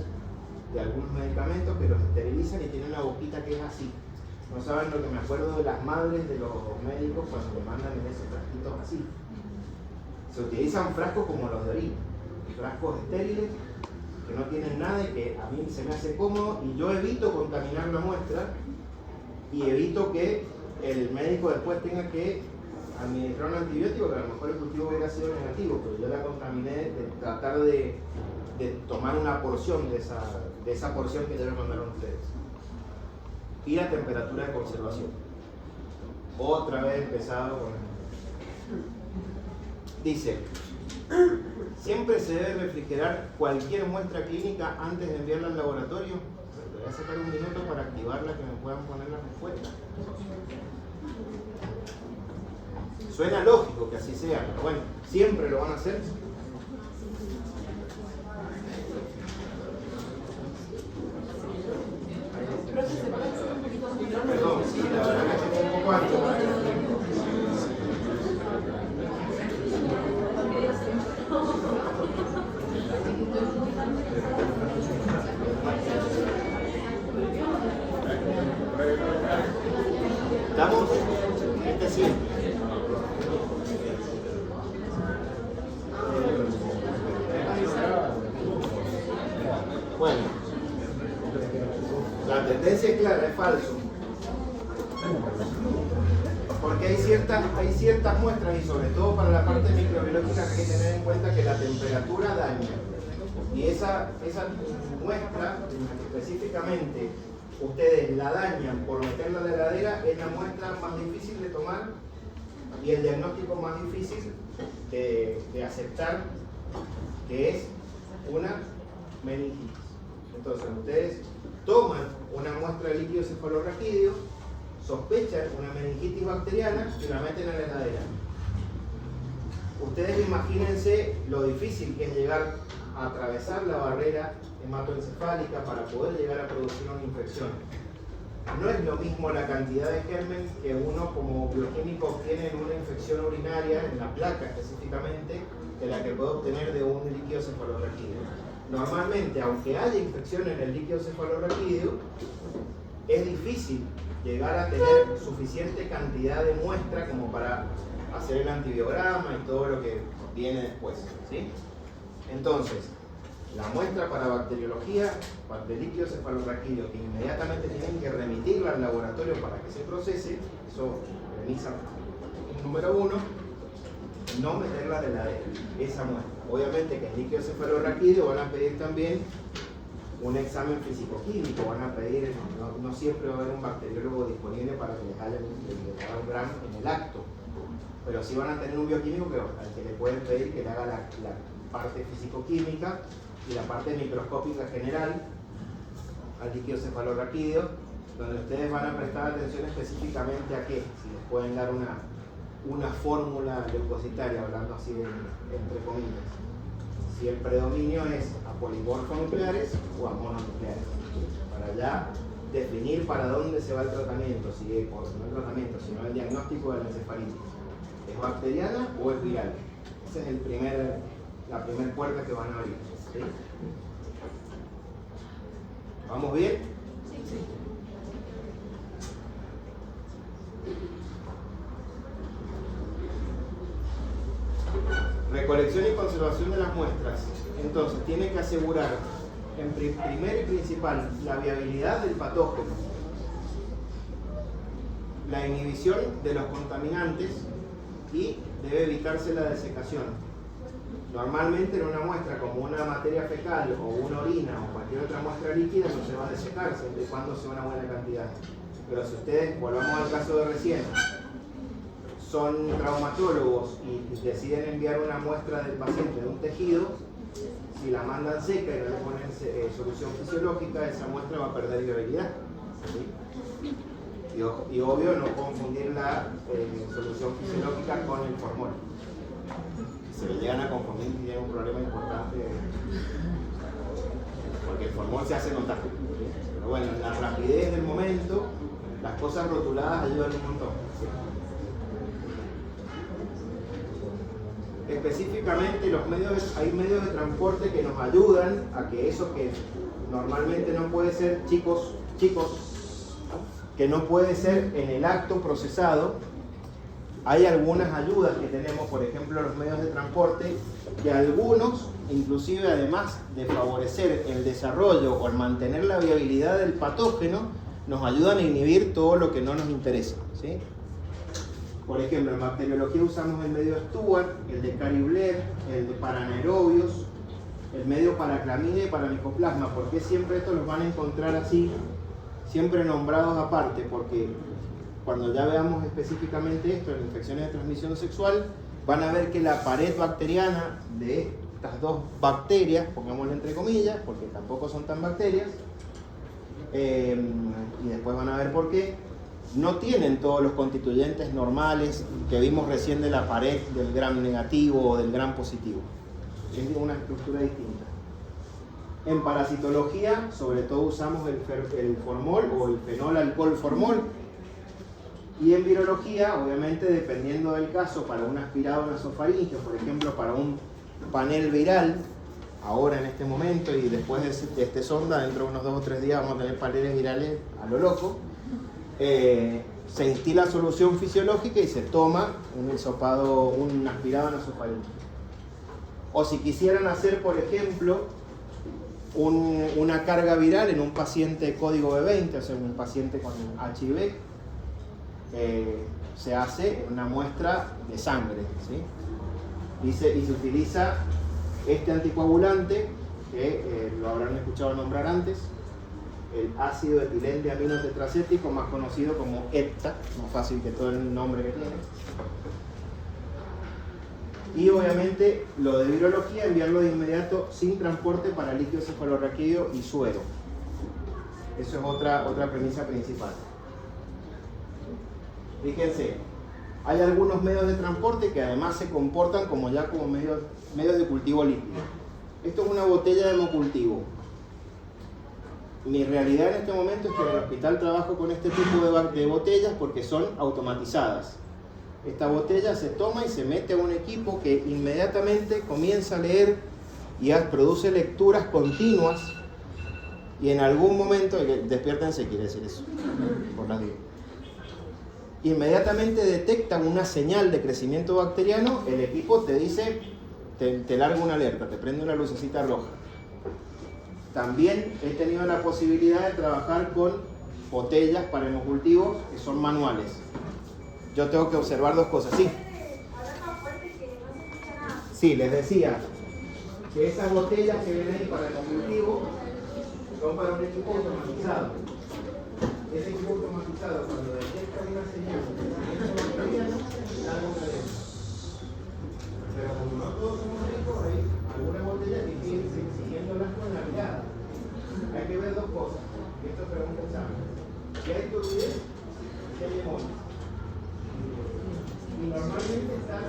de algunos medicamentos que los esterilizan y tienen una boquita que es así. No saben lo que me acuerdo de las madres de los médicos cuando me mandan en esos frasquitos así. Se utilizan frascos como los de orina, frascos estériles que no tienen nada y que a mí se me hace cómodo, y yo evito contaminar la muestra y evito que el médico después tenga que administrar un antibiótico que a lo mejor el cultivo hubiera sido negativo, pero yo la contaminé de tratar de tomar una porción de esa porción que ya me mandaron ustedes. Y la temperatura de conservación. Otra vez empezado con... Dice, siempre se debe refrigerar cualquier muestra clínica antes de enviarla al laboratorio. Voy a sacar un minuto para activarla, que me puedan poner la respuesta. Suena lógico que así sea, pero bueno, ¿siempre lo van a hacer? Perdón, sí, la verdad que tengo un poco alto para que... ¿Estamos? Este sí. Bueno, la tendencia es clara, es falso. Porque hay ciertas muestras, y sobre todo para la parte microbiológica, hay que tener en cuenta que la temperatura daña. Y esa muestra, específicamente, ustedes la dañan por meterla en la heladera, es la muestra más difícil de tomar y el diagnóstico más difícil de aceptar, que es una meningitis. Entonces ustedes toman una muestra de líquido cefalorraquídeo, sospechan una meningitis bacteriana y la meten en la heladera. Ustedes imagínense lo difícil que es llegar a atravesar la barrera hematoencefálica para poder llegar a producir una infección. No es lo mismo la cantidad de germen que uno como bioquímico obtiene en una infección urinaria, en la placa específicamente, que la que puede obtener de un líquido cefalorraquídeo. Normalmente, aunque haya infección en el líquido cefalorraquídeo, es difícil llegar a tener suficiente cantidad de muestra como para hacer el antibiograma y todo lo que viene después, ¿sí? Entonces, la muestra para bacteriología de líquido cefalorraquídeo, que inmediatamente tienen que remitirla al laboratorio para que se procese, eso premisa número 1, no meterla de la esa muestra. Obviamente que el líquido cefalorraquídeo van a pedir también un examen físico-químico, van a pedir, no siempre va a haber un bacteriólogo disponible para que les haga un gram en el acto, pero sí van a tener un bioquímico al que le pueden pedir que le haga la parte físico-química y la parte microscópica general al líquido cefalorraquídeo, donde ustedes van a prestar atención específicamente a qué, si les pueden dar una fórmula leucocitaria, hablando así entre comillas, si el predominio es a polimorfonucleares o a mononucleares, para ya definir para dónde se va el tratamiento, no el tratamiento, sino el diagnóstico de la encefalitis. ¿Es bacteriana o es viral? Esa es la primera puerta que van a abrir, ¿sí? ¿Vamos bien? Sí. Recolección y conservación de las muestras. Entonces, tiene que asegurar, primero y principal, la viabilidad del patógeno, la inhibición de los contaminantes y debe evitarse la desecación. Normalmente en una muestra como una materia fecal o una orina o cualquier otra muestra líquida no se va a desecar siempre y cuando sea una buena cantidad. Pero si ustedes, volvamos al caso de recién, son traumatólogos y deciden enviar una muestra del paciente de un tejido, si la mandan seca y no le ponen solución fisiológica, esa muestra va a perder viabilidad, ¿sí? Y obvio no confundir la solución fisiológica con el formol. Se le llegan a confundir y tiene un problema importante porque el formol se hace notar. Pero bueno, la rapidez del momento, las cosas rotuladas ayudan un montón. específicamente hay medios de transporte que nos ayudan a que eso que normalmente no puede ser, chicos, que no puede ser en el acto procesado. Hay algunas ayudas que tenemos, por ejemplo, los medios de transporte, que algunos, inclusive además de favorecer el desarrollo o el mantener la viabilidad del patógeno, nos ayudan a inhibir todo lo que no nos interesa, ¿sí? Por ejemplo, en bacteriología usamos el medio Stuart, el de Cary-Blair, el de para anaerobios, el medio para clamidia y para micoplasma. ¿Por qué siempre estos los van a encontrar así, siempre nombrados aparte? Porque cuando ya veamos específicamente esto en infecciones de transmisión sexual, van a ver que la pared bacteriana de estas dos bacterias, pongámosle entre comillas, porque tampoco son tan bacterias, y después van a ver por qué, no tienen todos los constituyentes normales que vimos recién de la pared del gram negativo o del gram positivo. Es una estructura distinta. En parasitología, sobre todo usamos el formol o el fenol alcohol formol. Y en virología, obviamente, dependiendo del caso, para un aspirado nasofaringeo, por ejemplo, para un panel viral, ahora en este momento y después de este sonda, dentro de unos 2 o 3 días vamos a tener paneles virales a lo loco, se instila solución fisiológica y se toma un aspirado nasofaringeo. O si quisieran hacer, por ejemplo, una carga viral en un paciente código B20, o sea, un paciente con HIV, se hace una muestra de sangre, ¿sí? Y se utiliza este anticoagulante, que lo habrán escuchado nombrar antes, el ácido etilendioaminotetracético, más conocido como EPTA, más fácil que todo el nombre que tiene. Y obviamente lo de virología, enviarlo de inmediato sin transporte para líquido cefalorraquídeo y suero. Eso es otra premisa principal. Fíjense, hay algunos medios de transporte que además se comportan como medios de cultivo líquido. Esto es una botella de hemocultivo. Mi realidad en este momento es que en el hospital trabajo con este tipo de botellas porque son automatizadas. Esta botella se toma y se mete a un equipo que inmediatamente comienza a leer y produce lecturas continuas, y en algún momento, despiértense quiere decir eso, por las digo. Inmediatamente detectan una señal de crecimiento bacteriano, el equipo te dice, te larga una alerta, te prende una lucecita roja. También he tenido la posibilidad de trabajar con botellas para hemocultivos que son manuales. Yo tengo que observar 2 cosas, sí. Sí, les decía que esas botellas que vienen ahí para el hemocultivo son para un equipo automatizado. Ese equipo automatizado, cuando detecta una señal de crecimiento bacteriano, larga una alerta. Pero como no todos somos ricos, hay algunas botellas que tienen siguiéndolas con la mirada. Hay que ver 2 cosas. Esto pregunta el examen. ¿Qué hay turbidez? ¿Qué hay hemolis? Y normalmente están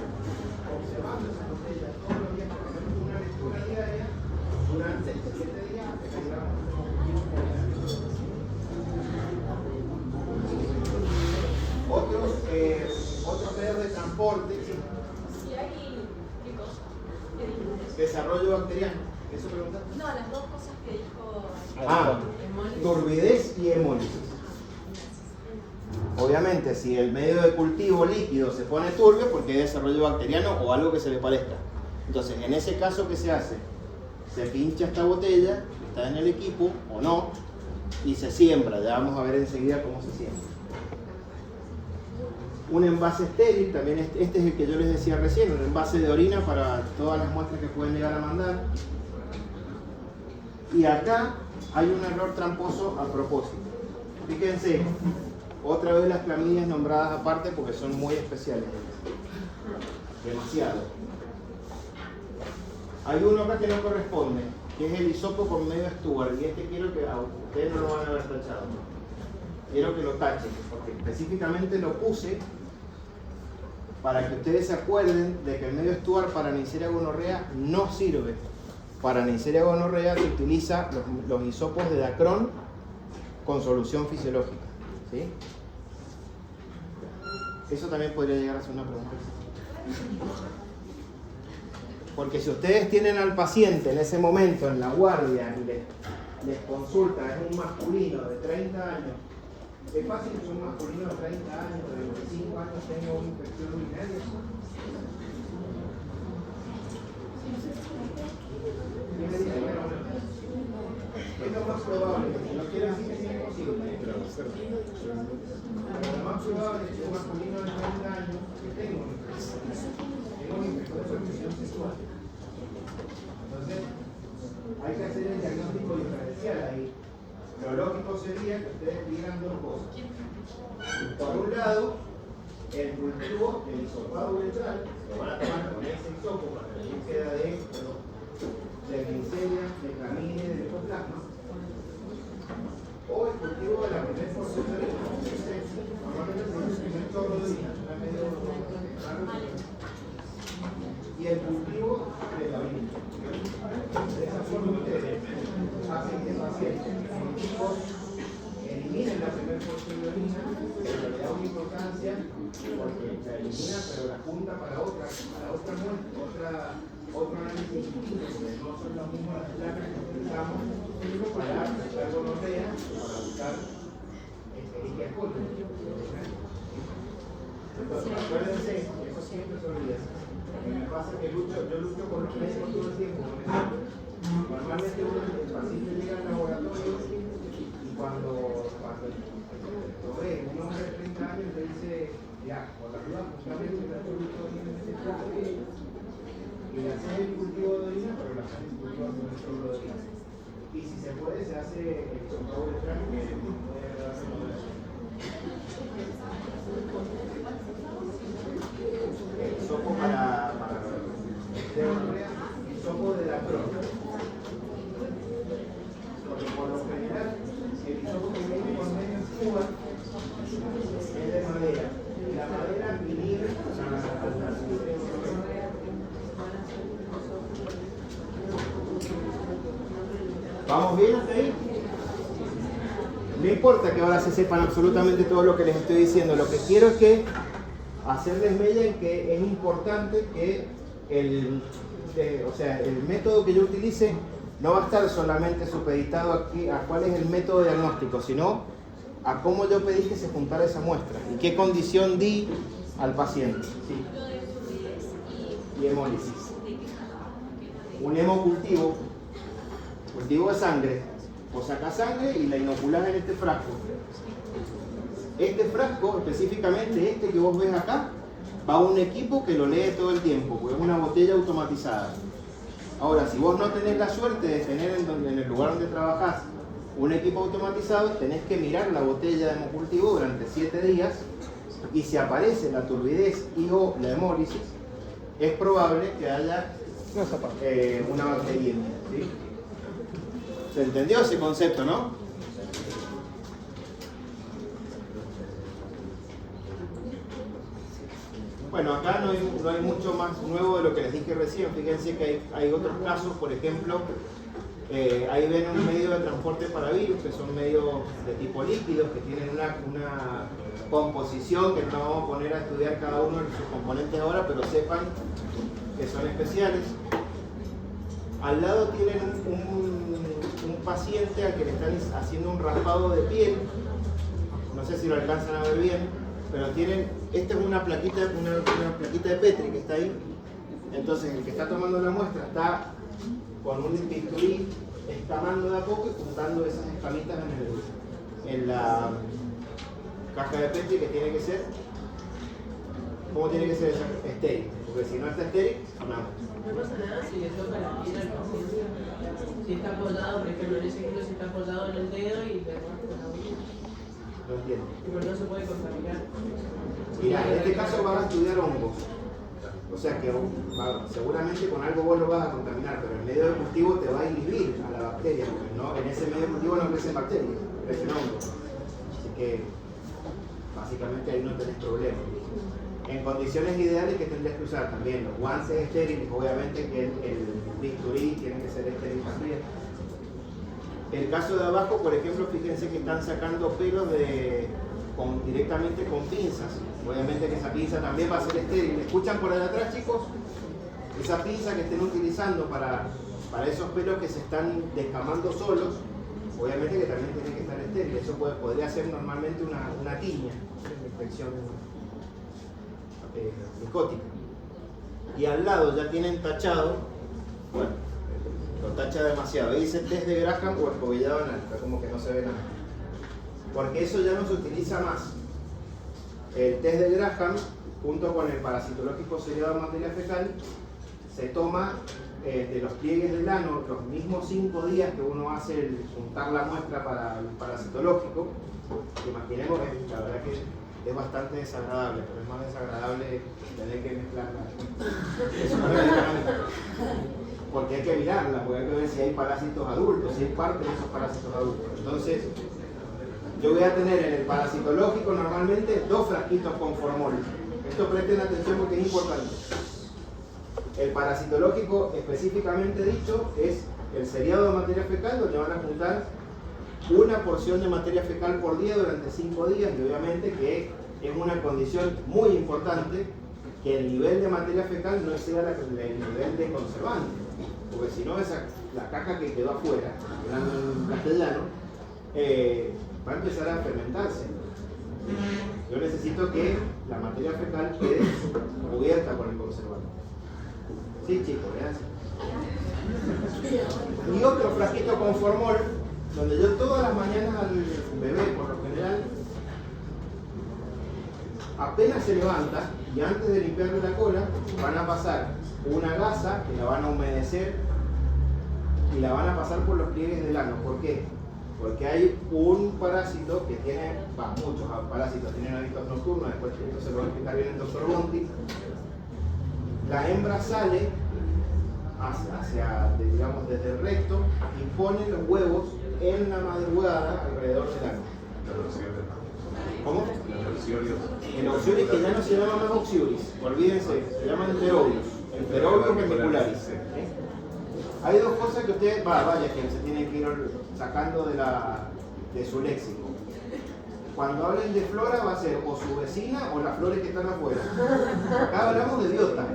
observando esas botellas todos los días, por ejemplo, una lectura diaria durante 7 días hasta que llegamos a otros medios de transporte. Si hay, ¿qué cosa? Desarrollo bacteriano. ¿Eso preguntaste? No, las 2 cosas que dijo. Turbidez y hemólisis. Obviamente, si el medio de cultivo líquido se pone turbio, porque hay desarrollo bacteriano o algo que se le parezca. Entonces, en ese caso, ¿qué se hace? Se pincha esta botella, que está en el equipo, o no, y se siembra. Ya vamos a ver enseguida cómo se siembra. Un envase estéril, también este es el que yo les decía recién, un envase de orina para todas las muestras que pueden llegar a mandar. Y acá hay un error tramposo a propósito. Fíjense, otra vez las clamidias nombradas aparte porque son muy especiales. Demasiado. Hay uno acá que no corresponde, que es el hisopo con medio Stuart, y este quiero que ustedes no lo van a haber tachado. Quiero que lo tachen, porque específicamente lo puse para que ustedes se acuerden de que el medio Stuart para Neisseria gonorrea no sirve. Para Neisseria gonorrea se utiliza los hisopos de Dacron con solución fisiológica, ¿sí? Eso también podría llegar a ser una pregunta. Porque si ustedes tienen al paciente en ese momento en la guardia y les consulta, es un masculino de 30 años, es fácil que un masculino de 30 años, de 25 años tenga una infección urinaria. ¿Quién me dice que no? Es lo más probable, no quiere decir que sea imposible. Pero lo más probable es que un masculino de 30 años que tenga una infección de transmisión sexual. Entonces, hay que hacer el diagnóstico diferencial ahí. Lo lógico sería que ustedes digan dos cosas. Por un lado, el cultivo del hisopado uretral lo van a tomar con ese hisopo para que no queda de Neisseria, de Clamine, de Leptoplasma. O el cultivo de la primera porción de orina, normalmente se dice el primer chorro de orina, y el cultivo de la orina. De esa forma ustedes hacen que el paciente eliminen la primera porción de orina, pero le da una importancia porque la elimina, pero la junta para otra muestra, otro análisis distinto, porque no son las mismas las placas que utilizamos para buscar gonorrea o para buscar Escherichia coli. Entonces, acuérdense, eso siempre se olvida. Me pasa que yo lucho con los médicos todo el tiempo. Normalmente el paciente llega al laboratorio y cuando lo ve un hombre de 30 años le dice, ya, por la duda, justamente el cultivo tiene este plato y le hace el cultivo de orina, pero le hace el cultivo de orina. Y si se puede, se hace el hisopado uretral que puede darse modulación. El hisopo para hisopo de la crona. Porque por lo general, el hisopo que viene con medio Cuba es de madera. Y la madera inhibe la ¿Vamos bien hasta ahí? No importa que ahora se sepan absolutamente todo lo que les estoy diciendo. Lo que quiero es que hacerles mella en que es importante que el método que yo utilice no va a estar solamente supeditado aquí a cuál es el método diagnóstico, sino a cómo yo pedí que se juntara esa muestra y qué condición di al paciente. Sí. Y hemólisis. Un hemocultivo, cultivo de sangre, o sacas sangre y la inoculas en este frasco. Este frasco, específicamente este que vos ves acá, va a un equipo que lo lee todo el tiempo, porque es una botella automatizada. Ahora, si vos no tenés la suerte de tener en el lugar donde trabajás un equipo automatizado, tenés que mirar la botella de hemocultivo durante 7 días y si aparece la turbidez y o la hemólisis, es probable que haya una bacteria. ¿Sí? ¿Se entendió ese concepto, no? Bueno, acá no hay mucho más nuevo de lo que les dije recién. Fíjense que hay otros casos, por ejemplo, ahí ven un medio de transporte para virus, que son medios de tipo líquidos, que tienen una composición que no vamos a poner a estudiar cada uno de sus componentes ahora, pero sepan que son especiales. Al lado tienen un paciente al que le están haciendo un raspado de piel, no sé si lo alcanzan a ver bien, pero tienen, esta es una plaquita de Petri que está ahí. Entonces el que está tomando la muestra está con un bisturí escamando de a poco y juntando esas escamitas en la caja de Petri, que tiene que ser, ¿cómo tiene que ser esa? Estéril, porque si no está estéril, hablamos. No pasa nada si le toca la piel al paciente. Si está apoyado, por ejemplo, en ese ejemplo, si está apoyado en el dedo y le raspa la uña. No entiendo. Pero no se puede contaminar. Mira, en este caso vas a estudiar hongos. O sea que seguramente con algo vos lo vas a contaminar, pero el medio de cultivo te va a inhibir a la bacteria, porque no, en ese medio de cultivo no crecen bacterias, crecen hongos. Así que básicamente ahí no tenés problema. En condiciones ideales que tendrías que usar también los guantes estériles, obviamente que el bisturí tiene que ser estéril también. El caso de abajo, por ejemplo, fíjense que están sacando pelos directamente con pinzas. Obviamente que esa pinza también va a ser estéril. ¿Me escuchan por allá atrás, chicos? Esa pinza que estén utilizando para esos pelos que se están descamando solos, obviamente que también tiene que estar estéril. Eso podría ser normalmente una tiña, una infección micótica. Y al lado ya tienen tachado, bueno, lo tacha demasiado. Ahí dice test de Graham o escobillado anal, está como que no se ve nada. Porque eso ya no se utiliza más. El test de Graham, junto con el parasitológico seriado de materia fecal, se toma de los pliegues del ano los mismos 5 días que uno hace el juntar la muestra para el parasitológico. Imaginemos que la verdad que es bastante desagradable, pero es más desagradable tener que mezclarla. Porque hay que mirarla, porque hay que ver si hay parásitos adultos, si es parte de esos parásitos adultos. Entonces, yo voy a tener en el parasitológico normalmente 2 frasquitos con formol. Esto presten atención porque es importante. El parasitológico, específicamente dicho, es el seriado de materia fecal, donde van a juntar una porción de materia fecal por día durante 5 días, y obviamente que es una condición muy importante que el nivel de materia fecal no exceda el nivel de conservante, porque si no la caja que quedó afuera, hablando en castellano, va a empezar a fermentarse. Yo necesito que la materia fecal quede cubierta con el conservante. Sí, chicos, gracias. Y otro frasquito con formol, donde yo todas las mañanas al bebé, por lo general, apenas se levanta y antes de limpiarle la cola, van a pasar una gasa que la van a humedecer y la van a pasar por los pliegues del ano. ¿Por qué? Porque hay un parásito que tiene, muchos parásitos tienen hábitos nocturnos, después esto se lo va a explicar bien el doctor Bonti. La hembra sale digamos, desde el recto y pone los huevos en la madrugada alrededor del ano. ¿Cómo? El oxiuris, que ya no se llama más oxiuris, olvídense, se llama enterobius vermicularis. Hay 2 cosas que ustedes, vaya que se tienen que ir sacando de su léxico. Cuando hablen de flora va a ser o su vecina o las flores que están afuera. Acá hablamos de biota,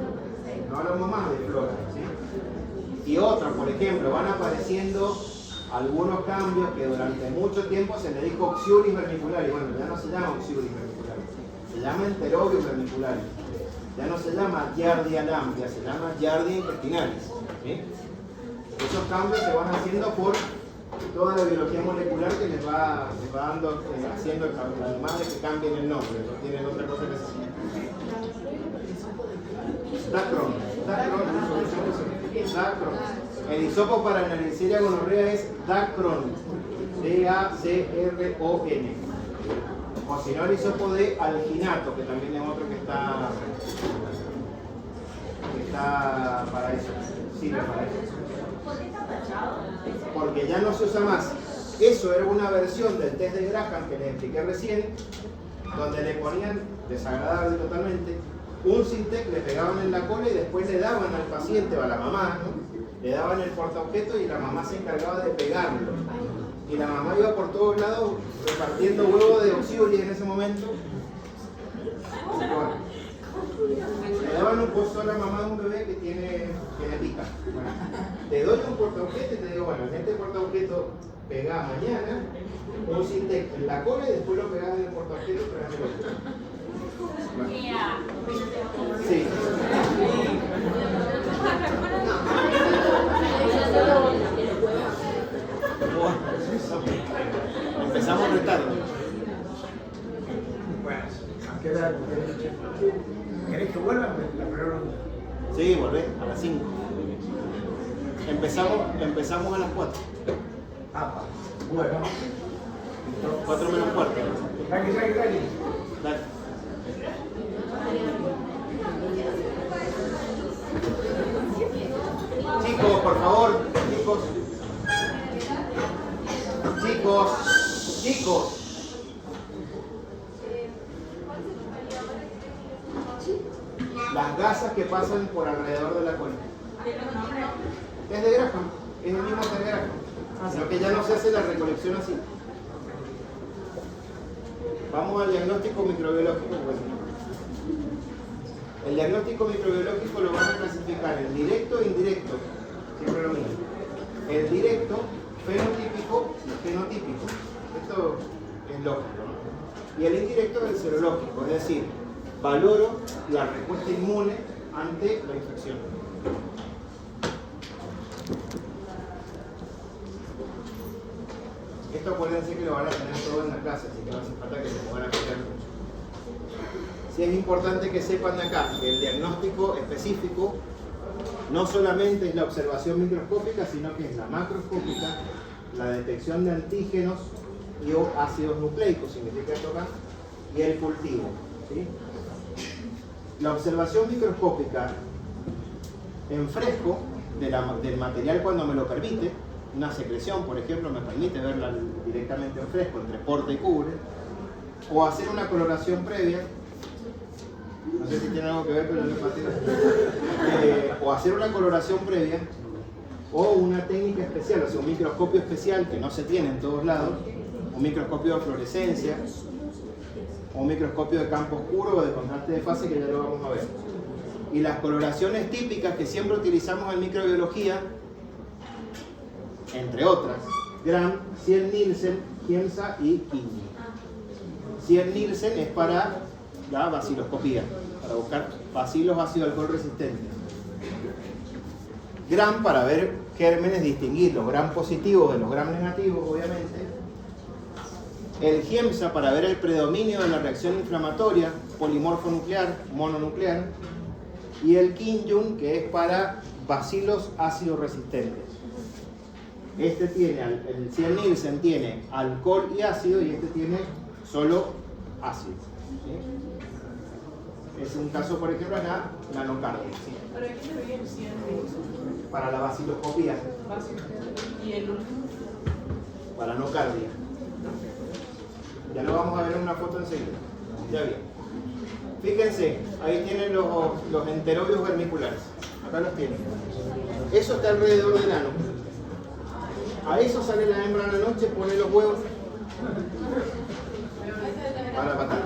no hablamos más de flora, ¿sí? Y otra, por ejemplo, van apareciendo algunos cambios que durante mucho tiempo se le dijo oxiuris vermicularis. Bueno, ya no se llama oxiuris vermicularis, se llama enterobius vermicularis. Ya no se llama giardia lamblia, se llama giardia intestinalis, ¿sí? Esos cambios se van haciendo por toda la biología molecular que les va dando, haciendo a los animales que cambien el nombre, no tienen otra cosa que hacer. Dacron. El hisopo para la Neisseria gonorrea es Dacron, D-A-C-R-O-N. O si no, el hisopo de alginato, que también es otro que está para eso, sirve para eso. Porque ya no se usa más. Eso era una versión del test de Graham que les expliqué recién, donde le ponían, desagradable totalmente, un Sintec, le pegaban en la cola y después le daban al paciente o a la mamá, ¿no? Le daban el portaobjeto y la mamá se encargaba de pegarlo. Y la mamá iba por todos lados repartiendo huevos de oxiuris en ese momento. Bueno, le daban un pozo a la mamá de un bebé que le pica. Bueno, te doy un portaobjeto y te digo, bueno, en este portaobjeto pegás mañana un Sintec en la cola y después lo pegás en el portaobjeto y pegás el otro. Bueno. Sí. Empezamos retardo. Bueno, ¿a qué edad? ¿Querés que vuelva la primera ronda? Sí, volvé, a las 5. Empezamos a las 4. Bueno. 4 menos cuarto. Dale. Dale. Chicos, por favor, chicos. Las gasas que pasan por alrededor de la cola. Es de Graham, es el mismo de Graham. Lo que ya no se hace la recolección así. Vamos al diagnóstico microbiológico. El diagnóstico microbiológico lo vamos a clasificar en e indirecto, siempre lo mismo. El directo, fenotípico, genotípico. Esto es lógico, ¿no? Y el indirecto es el serológico, es decir, valoro la respuesta inmune ante la infección. Esto acuérdense que lo van a tener todo en la clase, así que no hace falta que se pongan a copiar mucho. Sí es importante que sepan de acá que el diagnóstico específico no solamente es la observación microscópica, sino que es la macroscópica, la detección de antígenos y o ácidos nucleicos, significa esto acá, y el cultivo, ¿sí? La observación microscópica en fresco del material cuando me lo permite, una secreción, por ejemplo, me permite verla directamente en fresco, entre porta y cubre, o hacer una coloración previa, no sé si tiene algo que ver, pero no es fácil, o hacer una coloración previa, o una técnica especial, o sea, un microscopio especial que no se tiene en todos lados, un microscopio de fluorescencia, o un microscopio de campo oscuro o de contraste de fase, que ya lo vamos a ver. Y las coloraciones típicas que siempre utilizamos en microbiología, entre otras, Gram, Ziel-Nielsen, Giemsa y Kinji. Ziel-Nielsen es para la baciloscopía, para buscar bacilos ácido alcohol resistentes. Gram para ver gérmenes, distinguir los gram positivos de los gram negativos, obviamente. El Giemsa para ver el predominio de la reacción inflamatoria, polimorfo nuclear, mononuclear. Y el Kinjun, que es para bacilos ácido resistentes. Este tiene, el Ziel-Nielsen tiene alcohol y ácido, y este tiene solo ácido, ¿sí? Es un caso, por ejemplo, en la nanocardia, ¿sí? ¿Para qué le veía el 100? Para la baciloscopía. ¿Y el último? Para nocardia. Ya lo vamos a ver en una foto enseguida. Ya bien. Fíjense, ahí tienen los enterobios vermiculares. Acá los tienen. Eso está alrededor del ano. A eso sale la hembra a la noche, pone los huevos para patar.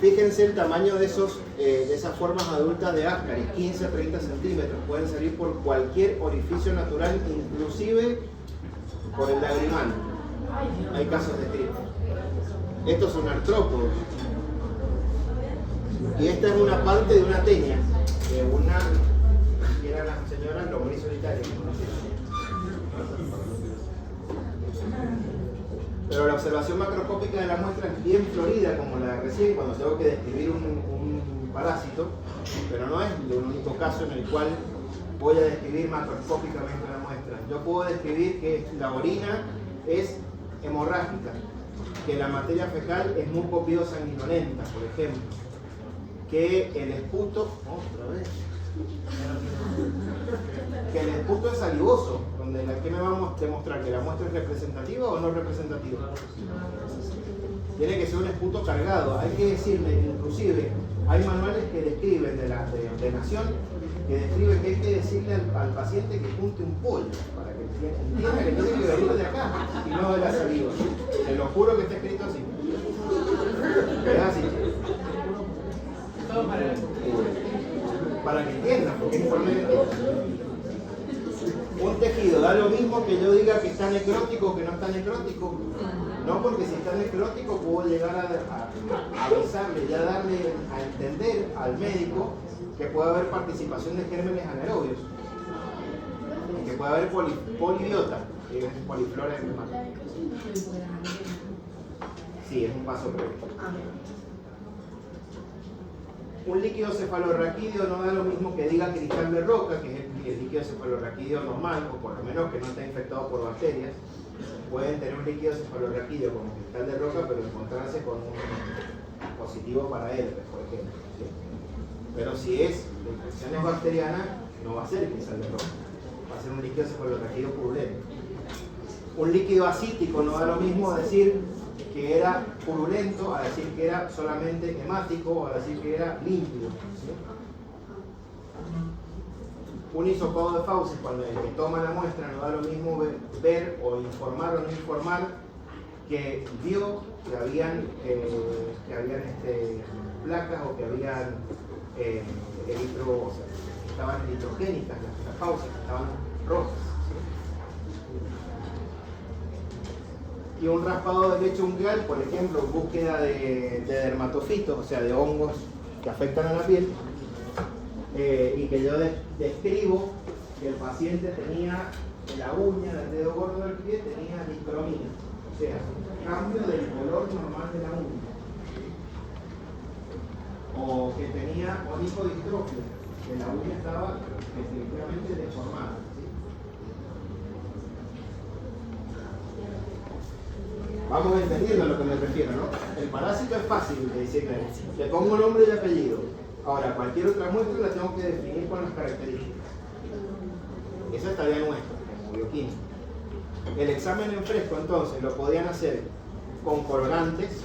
Fíjense el tamaño de esas formas adultas de Ascaris, 15 a 30 centímetros. Pueden salir por cualquier orificio natural, inclusive por el lagrimal. Hay casos descritos. Estos son artrópodos. Y esta es una parte de una teña, de una, que eran las señoras lombriz solitarias. Pero la observación macroscópica de la muestra es bien florida, como la de recién, cuando tengo que describir un parásito, pero no es el único caso en el cual voy a describir macroscópicamente la muestra. Yo puedo describir que la orina es hemorrágica, que la materia fecal es muy copiosanguinolenta, por ejemplo, que el esputo, otra vez, que el esputo es salivoso, donde ¿qué me vamos a demostrar? ¿Que la muestra es representativa o no representativa? Tiene que ser un esputo cargado. Hay que decirle, inclusive, hay manuales que describen de ordenación, que describen que hay que decirle al paciente que junte un pollo, para que entienda que tiene que venir de acá y no de la saliva. Te lo juro que está escrito así. Es así. Para que entiendan, porque es importante. Un tejido da lo mismo que yo diga que está necrótico o que no está necrótico. No, porque si está necrótico puedo llegar a avisarle, ya darle a entender al médico que puede haber participación de gérmenes anaerobios, que puede haber polibiota, que es poliflora enfermata. Sí, es un paso previo. Un líquido cefalorraquídeo no da lo mismo que diga cristal de roca, que es el líquido cefalorraquídeo normal, o por lo menos que no está infectado por bacterias. Pueden tener un líquido cefalorraquídeo como cristal de roca, pero encontrarse con un positivo para herpes, por ejemplo, ¿sí? Pero si es de infecciones bacterianas, no va a ser cristal de roca, va a ser un líquido cefalorraquídeo purulento. Un líquido acítico no da lo mismo decir que era purulento a decir que era solamente hemático o a decir que era límpido, ¿sí? Un hisopado de Fauci, cuando el que toma la muestra no da lo mismo ver o informar o no informar que vio que habían placas o que habían o sea, estaban eritrogénicas, las pausas estaban rojas. ¿Sí? Y un raspado de leche ungueal, por ejemplo, en búsqueda de dermatofitos, o sea, de hongos que afectan a la piel, y que yo describo que el paciente tenía en la uña del dedo gordo del pie, tenía discromía, o sea, cambio del color normal de la uña. O que tenía onicodistrofia, que la uña estaba definitivamente deformada. ¿Sí? Vamos entendiendo a lo que me refiero, ¿no? El parásito es fácil de decirle, le pongo nombre y apellido. Ahora, cualquier otra muestra la tengo que definir con las características. Esa es tarea nuestra, como bioquímica. El examen en fresco, entonces, lo podían hacer con colorantes.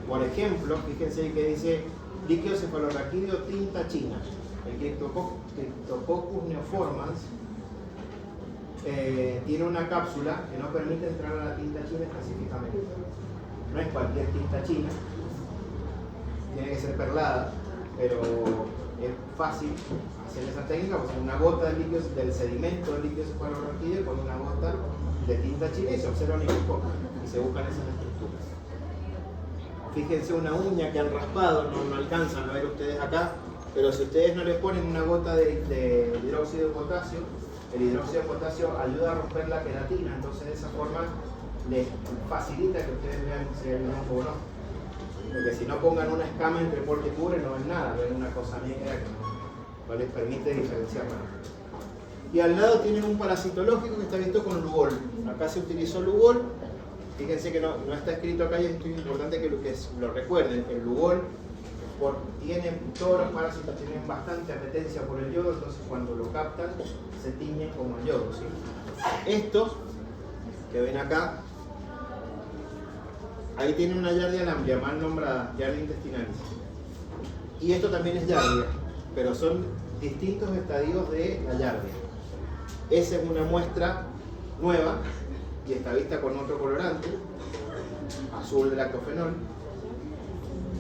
Por ejemplo, fíjense que dice líquido cefalorraquídeo tinta china. El Cryptococcus neoformans tiene una cápsula que no permite entrar a la tinta china específicamente. No es cualquier tinta china, tiene que ser perlada, pero es fácil hacer esa técnica, pues una gota de líquido, del sedimento del líquido cefalorraquídeo con una gota de tinta china y se observa un microscopio y se buscan esas estructuras. Fíjense una uña que han raspado, no alcanzan a ver ustedes acá, pero si ustedes no le ponen una gota de hidróxido de potasio, el hidróxido de potasio ayuda a romper la queratina, entonces de esa forma les facilita que ustedes vean si hay un hongo o no. Porque si no pongan una escama entre porte y cubre no ven nada, ven una cosa negra que no les permite diferenciar nada. Y al lado tienen un parasitológico que está visto con Lugol. Acá se utilizó Lugol. Fíjense que no está escrito acá y es importante que lo recuerden. El Lugol, todos los parásitos tienen bastante apetencia por el yodo, entonces cuando lo captan se tiñen como el yodo. ¿Sí? Estos que ven acá, ahí tienen una Giardia lamblia mal nombrada, Giardia intestinalis. Y esto también es Giardia, pero son distintos estadios de la Giardia. Esa es una muestra nueva y está vista con otro colorante, azul de lactofenol.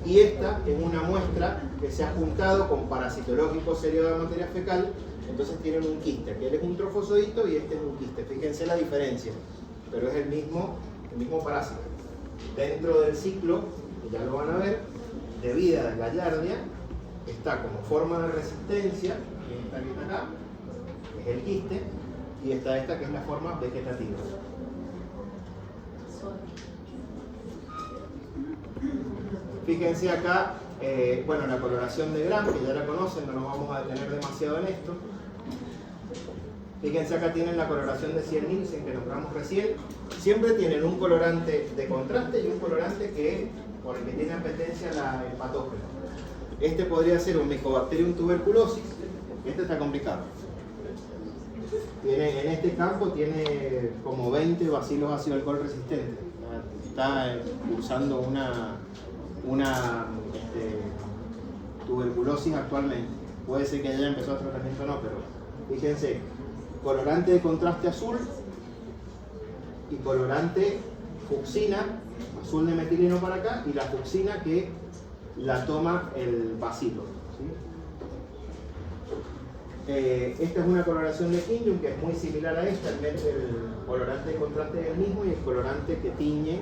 Y esta es una muestra que se ha juntado con parasitológico serio de materia fecal, entonces tienen un quiste. Aquel es un trofozoito y este es un quiste. Fíjense la diferencia, pero es el mismo parásito. Dentro del ciclo, que ya lo van a ver, de vida de la Giardia, está como forma de resistencia, esta que está acá, que es el quiste, y está esta que es la forma vegetativa. Fíjense acá, bueno, la coloración de Gram, que ya la conocen, no nos vamos a detener demasiado en esto. Fíjense acá tienen la coloración de Ziel-Nielsen que nombramos recién. Siempre tienen un colorante de contraste y un colorante por el que tiene apetencia el patógeno. Este podría ser un Mycobacterium tuberculosis. Este está complicado. En este campo tiene como 20 bacilos ácido alcohol resistentes. Está cursando una tuberculosis actualmente. Puede ser que haya empezado el tratamiento o no, pero fíjense, colorante de contraste azul y colorante fucsina, azul de metileno para acá, y la fucsina que la toma el bacilo. ¿Sí? Esta es una coloración de Kingium que es muy similar a esta, el colorante de contraste es el mismo y el colorante que tiñe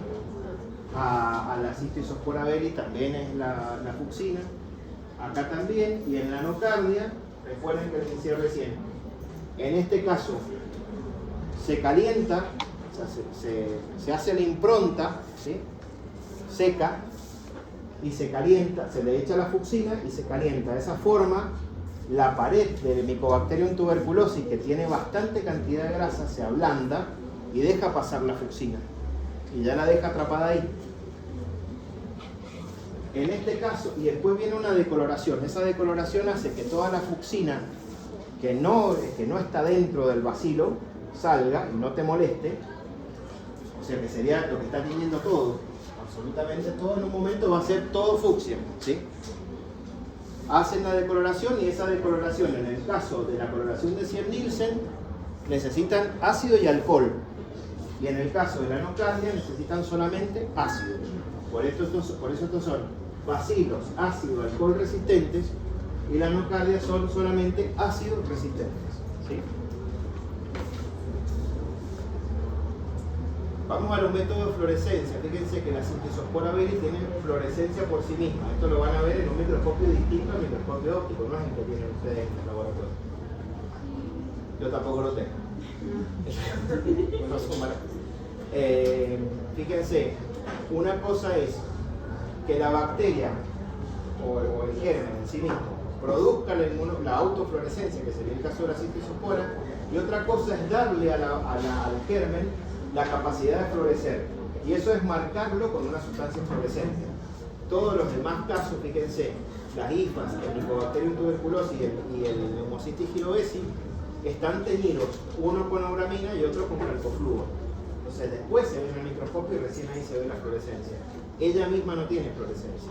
a la Cystisospora belli también es la fucsina. Acá también, y en la nocardia, recuerden que les decía recién, en este caso se calienta, o sea, se hace la impronta, ¿sí? Seca, y se calienta, se le echa la fucsina y se calienta. De esa forma, la pared del Mycobacterium tuberculosis, que tiene bastante cantidad de grasa, se ablanda y deja pasar la fucsina. Y ya la deja atrapada ahí. En este caso, y después viene una decoloración. Esa decoloración hace que toda la fucsina que no está dentro del bacilo salga y no te moleste. O sea que sería lo que está tiñendo todo. Absolutamente todo en un momento va a ser todo fucsia. ¿Sí? Hacen la decoloración y esa decoloración, en el caso de la coloración de Ziel-Nielsen, necesitan ácido y alcohol. Y en el caso de la nocardia necesitan solamente ácido. Por eso estos son bacilos ácido alcohol resistentes y la nocardia son solamente ácidos resistentes. ¿Sí? Vamos a los métodos de fluorescencia. Fíjense que la Cystisospora beri tiene fluorescencia por sí misma. Esto lo van a ver en un microscopio distinto al microscopio óptico, no es el que tienen ustedes en el laboratorio. Yo tampoco lo tengo. No son malas. Fíjense, una cosa es que la bacteria o el germen en sí mismo produzca la autofluorescencia, que sería el caso de la Cystisospora, y otra cosa es darle al germen la capacidad de florecer, y eso es marcarlo con una sustancia fluorescente. Todos los demás casos, fíjense, las hifas, el Mycobacterium tuberculosis y el Pneumocystis gyrovesi están teñidos, uno con auramina y otro con calcofluor. Entonces después se ve en el microscopio y recién ahí se ve la fluorescencia. Ella misma no tiene fluorescencia.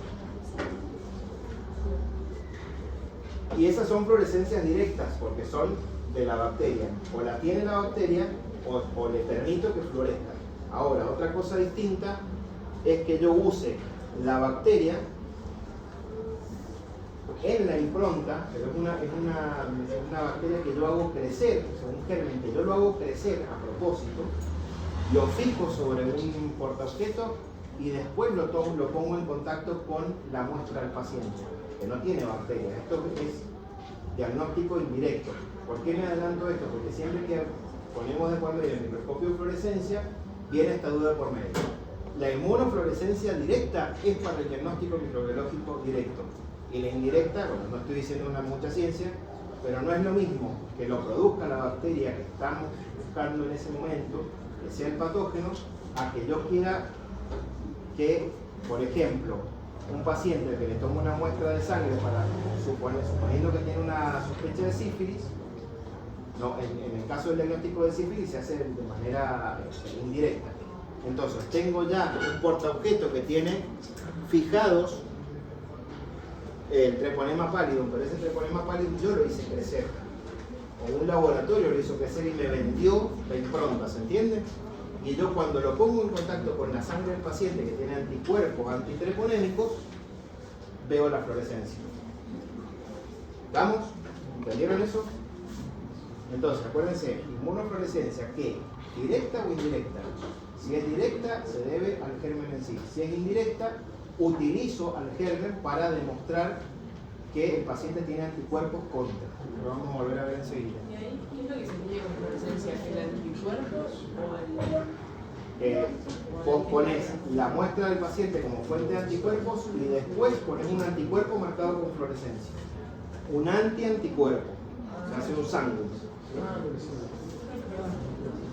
Y esas son fluorescencias directas porque son de la bacteria. O la tiene la bacteria o le permito que florezca. Ahora, otra cosa distinta es que yo use la bacteria en la impronta, pero es una bacteria que yo hago crecer, o sea, un germen que yo lo hago crecer a propósito, lo fijo sobre un portaobjeto y después lo pongo en contacto con la muestra del paciente, que no tiene bacteria. Esto es diagnóstico indirecto. ¿Por qué me adelanto esto? Porque siempre que ponemos de por medio el microscopio de fluorescencia, viene esta duda por medio. La inmunofluorescencia directa es para el diagnóstico microbiológico directo. Y la indirecta, bueno, no estoy diciendo mucha ciencia, pero no es lo mismo que lo produzca la bacteria que estamos buscando en ese momento, que sea el patógeno, a que yo quiera que, por ejemplo, un paciente que le toma una muestra de sangre para suponiendo que tiene una sospecha de sífilis, no, en el caso del diagnóstico de sífilis se hace de manera indirecta. Entonces tengo ya un portaobjeto que tiene fijados el treponema pallidum, pero ese treponema pallidum yo lo hice crecer, o un laboratorio lo hizo crecer y me vendió la impronta, ¿se entiende? Y yo cuando lo pongo en contacto con la sangre del paciente que tiene anticuerpos antitreponémicos, veo la fluorescencia. ¿Vamos? ¿Entendieron eso? Entonces, acuérdense, inmunofluorescencia, ¿qué? ¿Directa o indirecta? Si es directa, se debe al germen en sí. Si es indirecta, utilizo al germen para demostrar que el paciente tiene anticuerpos contra. Lo vamos a volver a ver enseguida. ¿Y ahí qué es lo que se tiene con fluorescencia? ¿El anticuerpos o el...? Pones la muestra del paciente como fuente de anticuerpos y después pones un anticuerpo marcado con fluorescencia. Un antianticuerpo. Se hace un sándwich.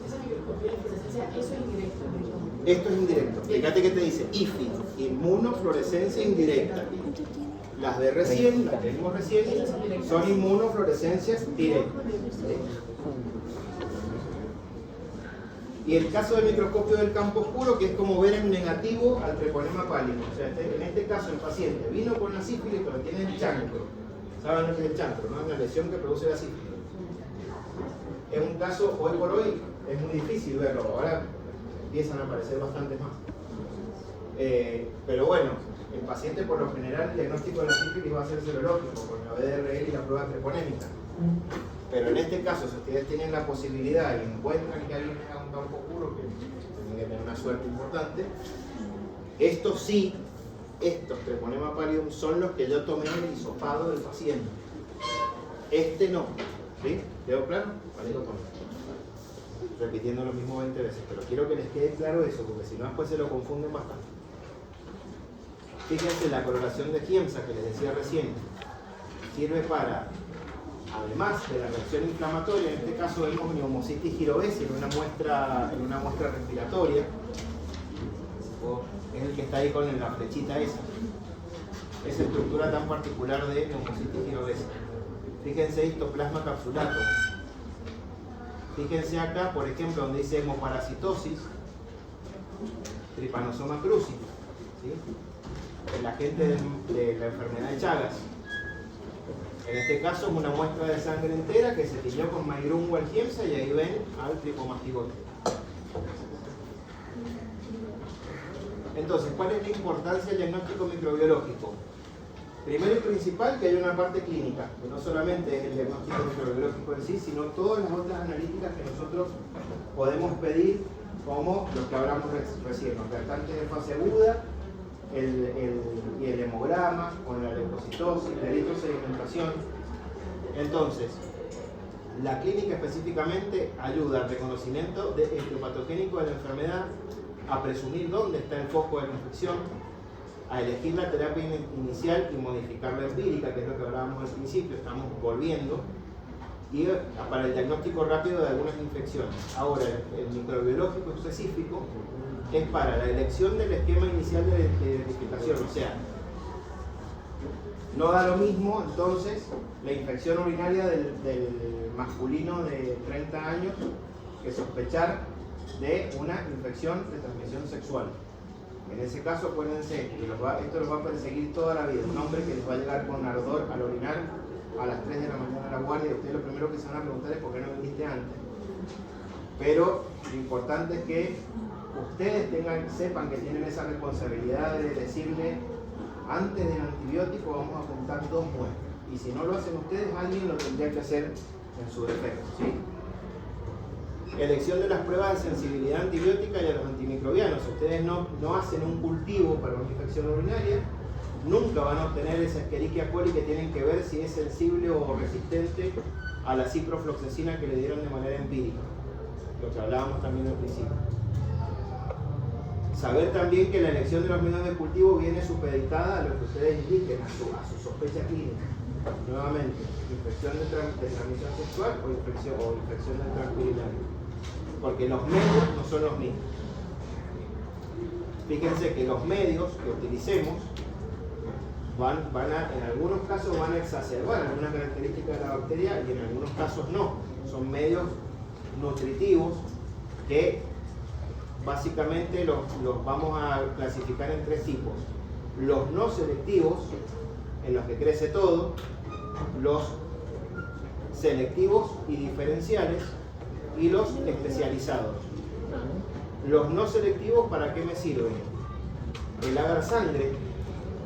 Esa microscopía de fluorescencia, eso es indirecto. Esto es indirecto. Fíjate que te dice IFI, inmunofluorescencia indirecta. Las de recién, las que vimos recién, son inmunofluorescencias directas. Y el caso del microscopio del campo oscuro, que es como ver en negativo al treponema pálido. O sea, en este caso el paciente vino con la sífilis, pero tiene el chancro. ¿Saben lo que es el chancro? ¿No? Es la lesión que produce la sífilis. Es un caso, hoy por hoy, es muy difícil verlo. Ahora empiezan a aparecer bastantes más. Pero bueno, el paciente por lo general, el diagnóstico de la sífilis va a ser serológico, con la BDRL y la prueba treponémica. Pero en este caso, si ustedes tienen la posibilidad y encuentran que alguien tenga un campo oscuro, que tienen que tener una suerte importante, estos sí, estos treponema pallidum son los que yo tomé en el hisopado del paciente. Este no. ¿Sí? ¿Quedó claro? Vale, lo pongo. Repitiendo lo mismo 20 veces, pero quiero que les quede claro eso, porque si no después se lo confunden bastante. Fíjense, la coloración de Giemsa que les decía recién sirve para, además de la reacción inflamatoria, en este caso vemos Pneumocystis gyrovesi en una muestra respiratoria, es el que está ahí con la flechita esa estructura tan particular de Pneumocystis gyrovesi. Fíjense histoplasma capsulato. Fíjense acá, por ejemplo, donde dice hemoparasitosis, Trypanosoma cruzi, ¿sí? El agente de la enfermedad de Chagas. En este caso es una muestra de sangre entera que se tiñó con Maigrum Giemsa y ahí ven al tripomastigote. Entonces, ¿cuál es la importancia del diagnóstico microbiológico? Primero y principal, que hay una parte clínica, que no solamente es el diagnóstico microbiológico en sí, sino todas las otras analíticas que nosotros podemos pedir, como los que hablamos recién, los reactantes de fase aguda, y el hemograma, con la leucocitosis, la eritrosedimentación. Entonces, la clínica específicamente ayuda al reconocimiento etiopatogénico de la enfermedad, a presumir dónde está el foco de la infección, a elegir la terapia inicial y modificar la empírica, que es lo que hablábamos al principio, estamos volviendo, y para el diagnóstico rápido de algunas infecciones. Ahora, el microbiológico específico es para la elección del esquema inicial de identificación, o sea, no da lo mismo entonces la infección urinaria del masculino de 30 años que sospechar de una infección de transmisión sexual. En ese caso, acuérdense, esto los va a perseguir toda la vida. Un hombre que les va a llegar con ardor al orinar a las 3 de la mañana a la guardia, y ustedes lo primero que se van a preguntar es por qué no viniste antes. Pero lo importante es que ustedes sepan que tienen esa responsabilidad de decirle, antes del antibiótico vamos a apuntar 2 muestras. Y si no lo hacen ustedes, alguien lo tendría que hacer en su defecto, ¿sí? Elección de las pruebas de sensibilidad antibiótica y a los antimicrobianos. Si ustedes no hacen un cultivo para una infección urinaria, nunca van a obtener esa Escherichia coli que tienen que ver si es sensible o resistente a la ciprofloxacina que le dieron de manera empírica, lo que hablábamos también al principio. Saber también que la elección de los medios de cultivo viene supeditada a lo que ustedes indiquen, a su sospecha clínica. Nuevamente, infección de transmisión sexual o infección del tracto urinario. Porque los medios no son los mismos. Fíjense que los medios que utilicemos en algunos casos van a exacerbar alguna característica de la bacteria y en algunos casos no. Son medios nutritivos que básicamente los vamos a clasificar en 3 tipos. Los no selectivos, en los que crece todo, los selectivos y diferenciales, y los especializados. Los no selectivos, ¿para qué me sirven? El agar sangre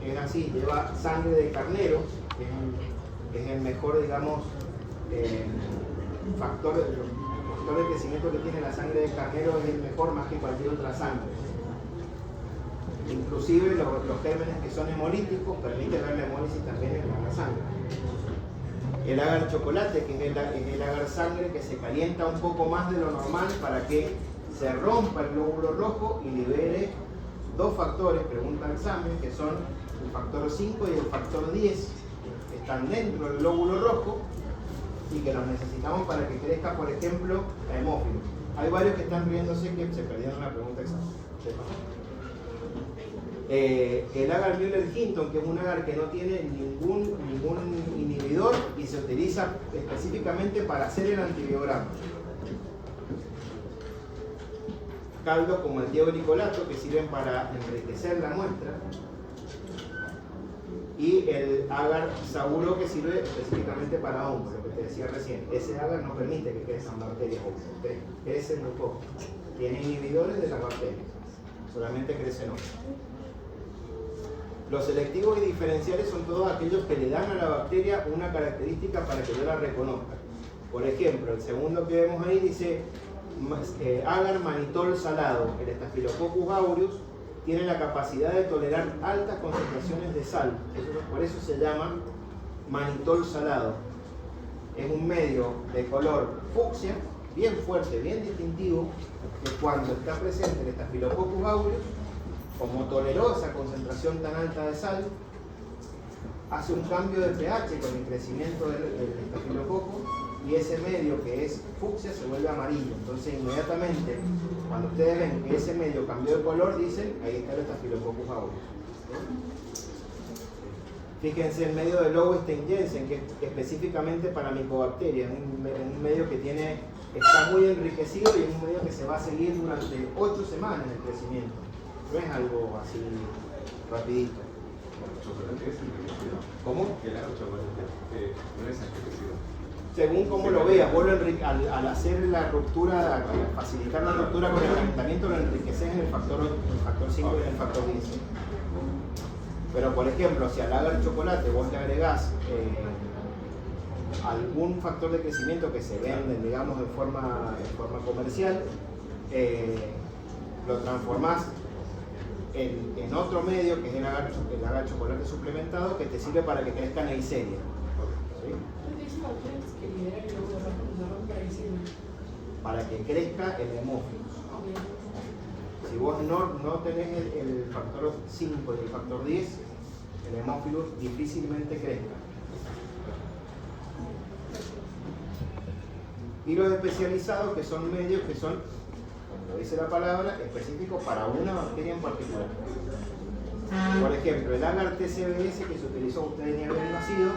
es así, lleva sangre de carnero, que es el mejor, digamos, factor de crecimiento que tiene la sangre de carnero, es el mejor más que cualquier otra sangre. Inclusive los gérmenes que son hemolíticos permiten ver la hemólisis también en la sangre. El agar chocolate, que es el agar sangre que se calienta un poco más de lo normal para que se rompa el glóbulo rojo y libere 2 factores, pregunta el examen, que son el factor 5 y el factor 10, que están dentro del glóbulo rojo y que los necesitamos para que crezca, por ejemplo, la hemófilo. Hay varios que están riéndose que se perdieron la pregunta exacta. El agar Müller-Hinton, que es un agar que no tiene ningún inhibidor y se utiliza específicamente para hacer el antibiograma. Caldos como el diauricolato, que sirven para enriquecer la muestra, y el agar Saburo, que sirve específicamente para hongos, lo que te decía recién. Ese agar no permite que crezcan bacterias, ¿okay? Crecen muy poco. Tiene inhibidores de las bacterias, solamente crecen hongos. Los selectivos y diferenciales son todos aquellos que le dan a la bacteria una característica para que yo la reconozca. Por ejemplo, el segundo que vemos ahí dice agar manitol salado. El Staphylococcus aureus tiene la capacidad de tolerar altas concentraciones de sal. Por eso se llama manitol salado. Es un medio de color fucsia, bien fuerte, bien distintivo, que cuando está presente el Staphylococcus aureus, como toleró esa concentración tan alta de sal, hace un cambio de pH con el crecimiento del estafilococo y ese medio que es fucsia se vuelve amarillo. Entonces inmediatamente cuando ustedes ven que ese medio cambió de color, dicen ahí está el Staphylococcus aureus. Fíjense el medio de Lowenstein-Jensen, que es específicamente para micobacterias, es un medio que está muy enriquecido y es un medio que se va a seguir durante 8 semanas el crecimiento. No es algo así rapidito. ¿Cómo? El agua chocolate no es enriquecido. Según como lo veas, vos al hacer la ruptura, al facilitar la ruptura con el calentamiento, lo enriqueces en el factor 5 y en el factor 10. Pero por ejemplo, si al agar chocolate vos le agregás algún factor de crecimiento que se vende, digamos, de forma comercial, lo transformás en otro medio, que es el agar chocolate suplementado, que te sirve para que crezca Neisseria. ¿Sí? Para que crezca el hemófilos. Si vos no tenés el factor 5 y el factor 10, el hemófilos difícilmente crezca. Y los especializados, que son medios que son, como dice la palabra, específicos para una bacteria en particular. Por ejemplo, el agar TCBS que se utilizó, ustedes ni habían nacido,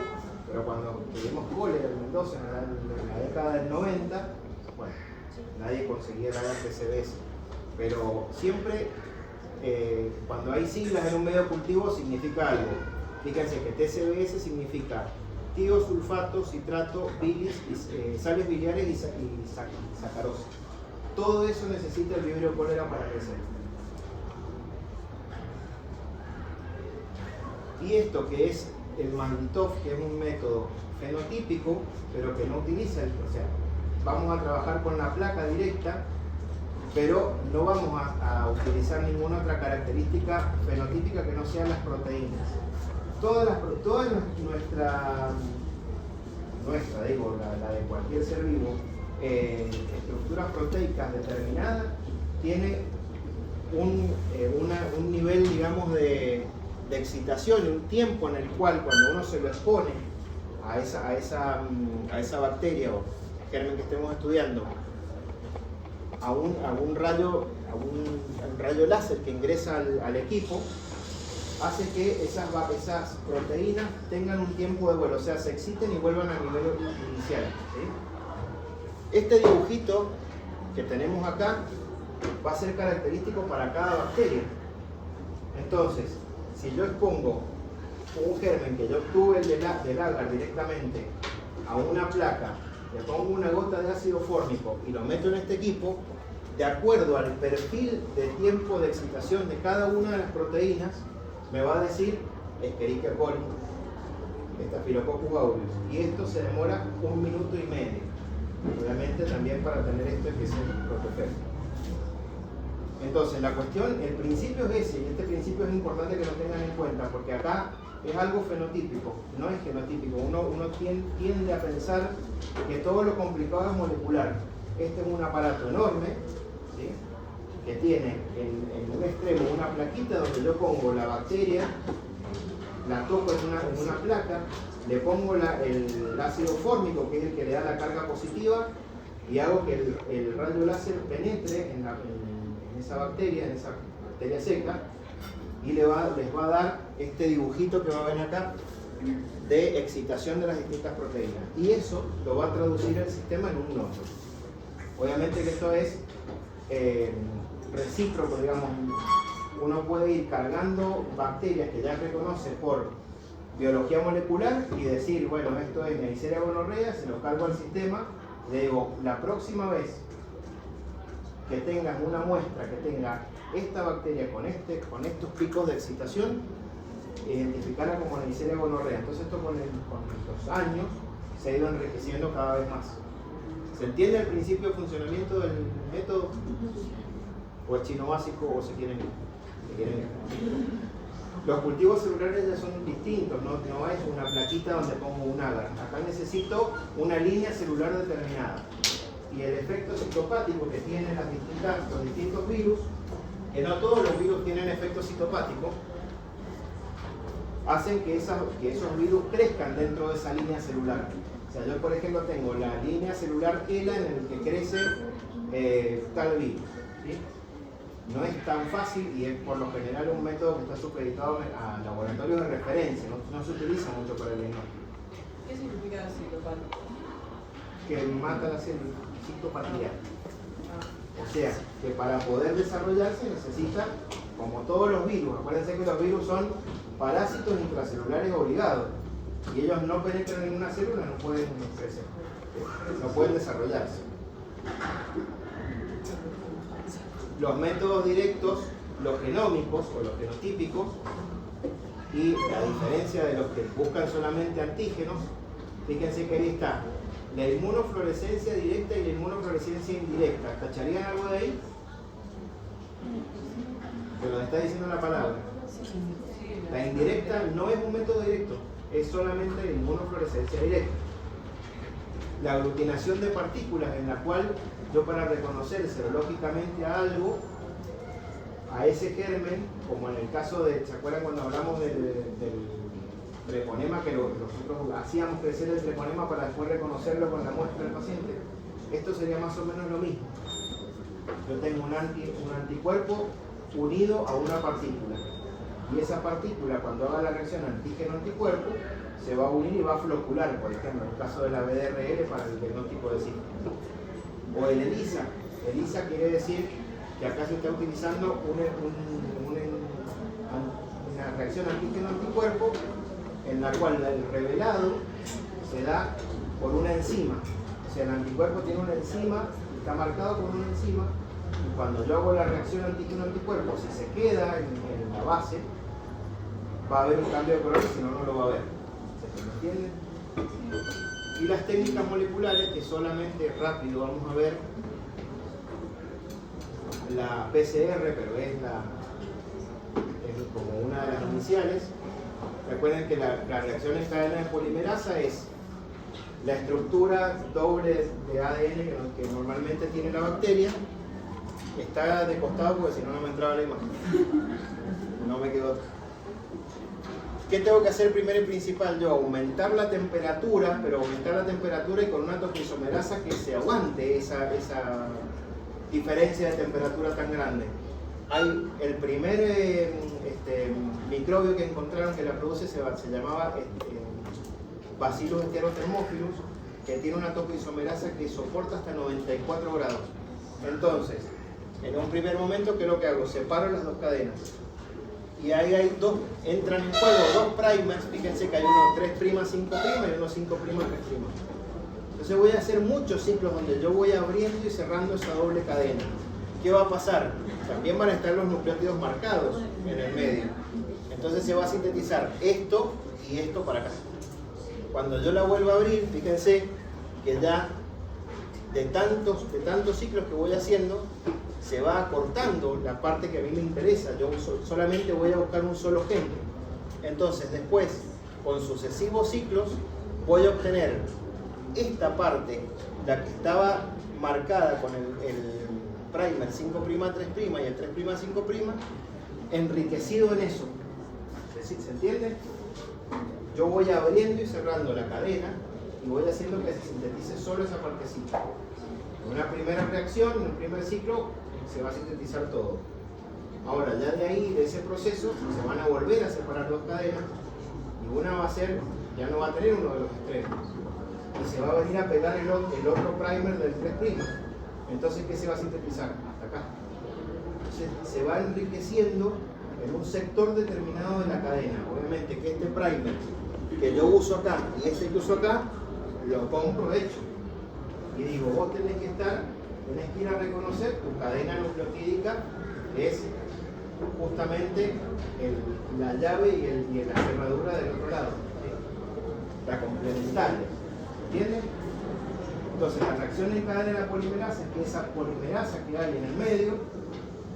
pero cuando tuvimos cólera en Mendoza en la década del 90, bueno, nadie conseguía el agar TCBS. Pero siempre, cuando hay siglas en un medio cultivo, significa algo. Fíjense que TCBS significa tiosulfato, citrato, bilis, sales biliares y sacarosa. Todo eso necesita el vibrio cólera para crecer. Y esto que es el Magnitov, que es un método fenotípico, pero que no utiliza o sea, vamos a trabajar con la placa directa, pero no vamos a utilizar ninguna otra característica fenotípica que no sean las proteínas. Toda digo, la de cualquier ser vivo, estructuras proteicas determinadas, tiene un nivel, digamos, de excitación y un tiempo en el cual, cuando uno se lo expone a esa bacteria o germen que estemos estudiando, a un rayo láser que ingresa al equipo, hace que esas proteínas tengan un tiempo de vuelo, o sea, se exciten y vuelvan al nivel inicial. ¿Sí? Este dibujito que tenemos acá va a ser característico para cada bacteria. Entonces, si yo expongo un germen que yo obtuve del agar directamente a una placa, le pongo una gota de ácido fórmico y lo meto en este equipo, de acuerdo al perfil de tiempo de excitación de cada una de las proteínas, me va a decir Escherichia coli, Staphylococcus aureus, y esto se demora 1 minuto y medio. Obviamente también para tener esto hay que ser protoférmico. Entonces la cuestión, el principio es ese, y este principio es importante que lo tengan en cuenta, porque acá es algo fenotípico, no es genotípico. Uno tiende a pensar que todo lo complicado es molecular. Este es un aparato enorme, ¿sí?, que tiene en un extremo una plaquita donde yo pongo la bacteria, la toco en una placa, le pongo el ácido fórmico, que es el que le da la carga positiva, y hago que el rayo láser penetre en esa bacteria seca, y les va a dar este dibujito que va a ver acá de excitación de las distintas proteínas, y eso lo va a traducir el sistema en un nodo. Obviamente que esto es recíproco, digamos. Uno puede ir cargando bacterias que ya reconoce por biología molecular y decir, bueno, esto es Neisseria gonorrea, se lo cargo al sistema, le digo, la próxima vez que tengas una muestra que tenga esta bacteria con estos picos de excitación, identificarla como Neisseria gonorrea. Entonces esto con los años se ha ido enriqueciendo cada vez más. ¿Se entiende el principio de funcionamiento del método? ¿O es chino básico o se quieren? Los cultivos celulares ya son distintos, no es una plaquita donde pongo un agar. Acá necesito una línea celular determinada. Y el efecto citopático que tienen los distintos virus, que no todos los virus tienen efecto citopático, hacen que esos virus crezcan dentro de esa línea celular. O sea, yo por ejemplo tengo la línea celular ELA en el que crece tal virus, ¿sí? No es tan fácil y es por lo general un método que está supeditado a laboratorios de referencia, no se utiliza mucho para el diagnóstico. ¿Qué significa citopático? Que mata la célula, citopatía. O sea, que para poder desarrollarse necesita, como todos los virus, acuérdense que los virus son parásitos intracelulares obligados y ellos no penetran en una célula, no pueden crecer, no pueden desarrollarse. Los métodos directos, los genómicos o los genotípicos, Y a diferencia de los que buscan solamente antígenos, fíjense que ahí está la inmunofluorescencia directa y la inmunofluorescencia indirecta. ¿Cacharían algo de ahí? Que lo está diciendo la palabra. La indirecta no es un método directo, es solamente la inmunofluorescencia directa. La aglutinación de partículas, en la cual yo, para reconocer serológicamente a algo, a ese germen, como en el caso de, ¿se acuerdan cuando hablamos del treponema, que nosotros hacíamos crecer el treponema para después reconocerlo con la muestra del paciente? Esto sería más o menos lo mismo. Yo tengo un anticuerpo unido a una partícula, y esa partícula, cuando haga la reacción antígeno-anticuerpo, se va a unir y va a flocular, por ejemplo, en el caso de la BDRL para el diagnóstico de sífilis. O el ELISA. ELISA quiere decir que acá se está utilizando una reacción antígeno-anticuerpo, en la cual el revelado se da por una enzima. O sea, el anticuerpo tiene una enzima, está marcado por una enzima, y cuando yo hago la reacción antígeno-anticuerpo, si se queda en la base, va a haber un cambio de color, si no, no lo va a ver. ¿Se entiende? Y las técnicas moleculares, que solamente rápido vamos a ver la PCR, pero es como una de las iniciales. Recuerden que la reacción en cadena de polimerasa es la estructura doble de ADN que normalmente tiene la bacteria. Está de costado porque si no, no me entraba la imagen. No me quedó. ¿Qué tengo que hacer primero y principal yo? Aumentar la temperatura, pero aumentar la temperatura y con una topoisomerasa que se aguante esa diferencia de temperatura tan grande. Hay el primer microbio que encontraron que la produce se llamaba Bacillus heterothermophilus, que tiene una topoisomerasa que soporta hasta 94 grados. Entonces, en un primer momento, ¿qué es lo que hago? Separo las dos cadenas. Y ahí hay entran en juego dos primers. Fíjense que hay uno 3', 5' y uno 5', 3'. Entonces voy a hacer muchos ciclos donde yo voy abriendo y cerrando esa doble cadena. ¿Qué va a pasar? También van a estar los nucleótidos marcados en el medio. Entonces se va a sintetizar esto y esto para acá. Cuando yo la vuelvo a abrir, fíjense que ya de tantos ciclos que voy haciendo, se va acortando la parte que a mí me interesa. Yo solamente voy a buscar un solo gen. Entonces después, con sucesivos ciclos, voy a obtener esta parte, la que estaba marcada con el primer 5', 3' y el 3', 5', enriquecido en eso. ¿Se entiende? Yo voy abriendo y cerrando la cadena y voy haciendo que se sintetice solo esa partecita. En una primera reacción, en un primer ciclo, se va a sintetizar todo. Ahora, ya de ahí, de ese proceso, se van a volver a separar dos cadenas y una va a ser, ya no va a tener uno de los extremos y se va a venir a pegar el otro primer del 3'. Entonces, ¿qué se va a sintetizar? Hasta acá. Entonces, se va enriqueciendo en un sector determinado de la cadena. Obviamente que este primer que yo uso acá y este que uso acá, lo compro hecho. Y digo, vos tenés que ir a reconocer tu cadena nucleotídica, que es justamente la llave y la cerradura del otro lado, ¿sí? La complementaria, ¿entiendes? Entonces la reacción en cadena de la polimerasa es que esa polimerasa que hay en el medio